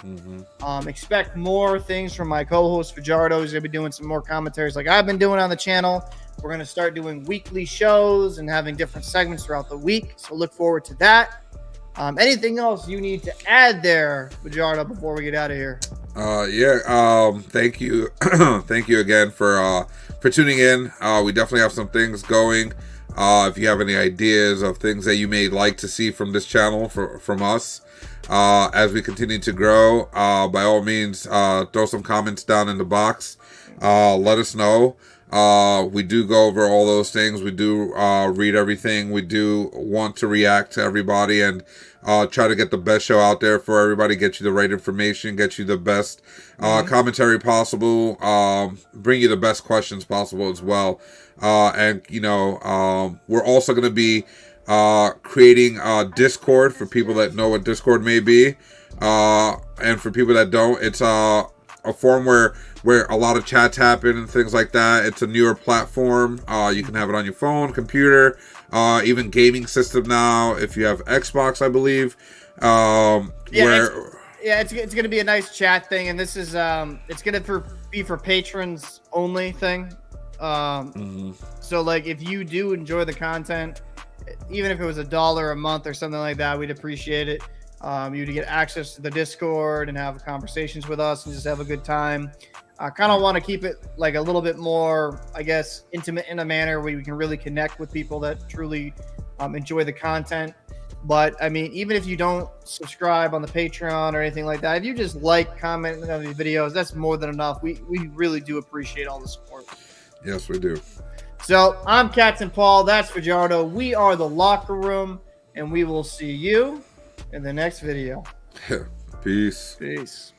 Expect more things from my co-host Fajardo. He's going to be doing some more commentaries like I've been doing on the channel. We're going to start doing weekly shows and having different segments throughout the week. So look forward to that. Anything else you need to add there, Fajardo, before we get out of here? Thank you. Thank you again for tuning in. We definitely have some things going. If you have any ideas of things that you may like to see from this channel, from us, as we continue to grow, by all means, throw some comments down in the box. Let us know. We do go over all those things. We do read everything. We do want to react to everybody and try to get the best show out there for everybody, get you the right information, get you the best commentary possible, bring you the best questions possible as well. And, you know, we're also going to be creating Discord for people that know what Discord may be. And for people that don't, it's a forum where a lot of chats happen and things like that. It's a newer platform. You can have it on your phone, computer, even gaming system now. If you have Xbox, I believe. It's going to be a nice chat thing, and this is it's going to be for patrons only thing. So like if you do enjoy the content, even if it was $1 a month or something like that, we'd appreciate it. You to get access to the Discord and have conversations with us and just have a good time. I kind of want to keep it like a little bit more, I guess, intimate in a manner where we can really connect with people that truly enjoy the content. But I mean, even if you don't subscribe on the Patreon or anything like that, if you just like, comment on these videos, that's more than enough. We really do appreciate all the support. Yes, we do. So I'm Captain Paul. That's Fajardo. We are the Locker Room, and we will see you in the next video. Peace. Peace.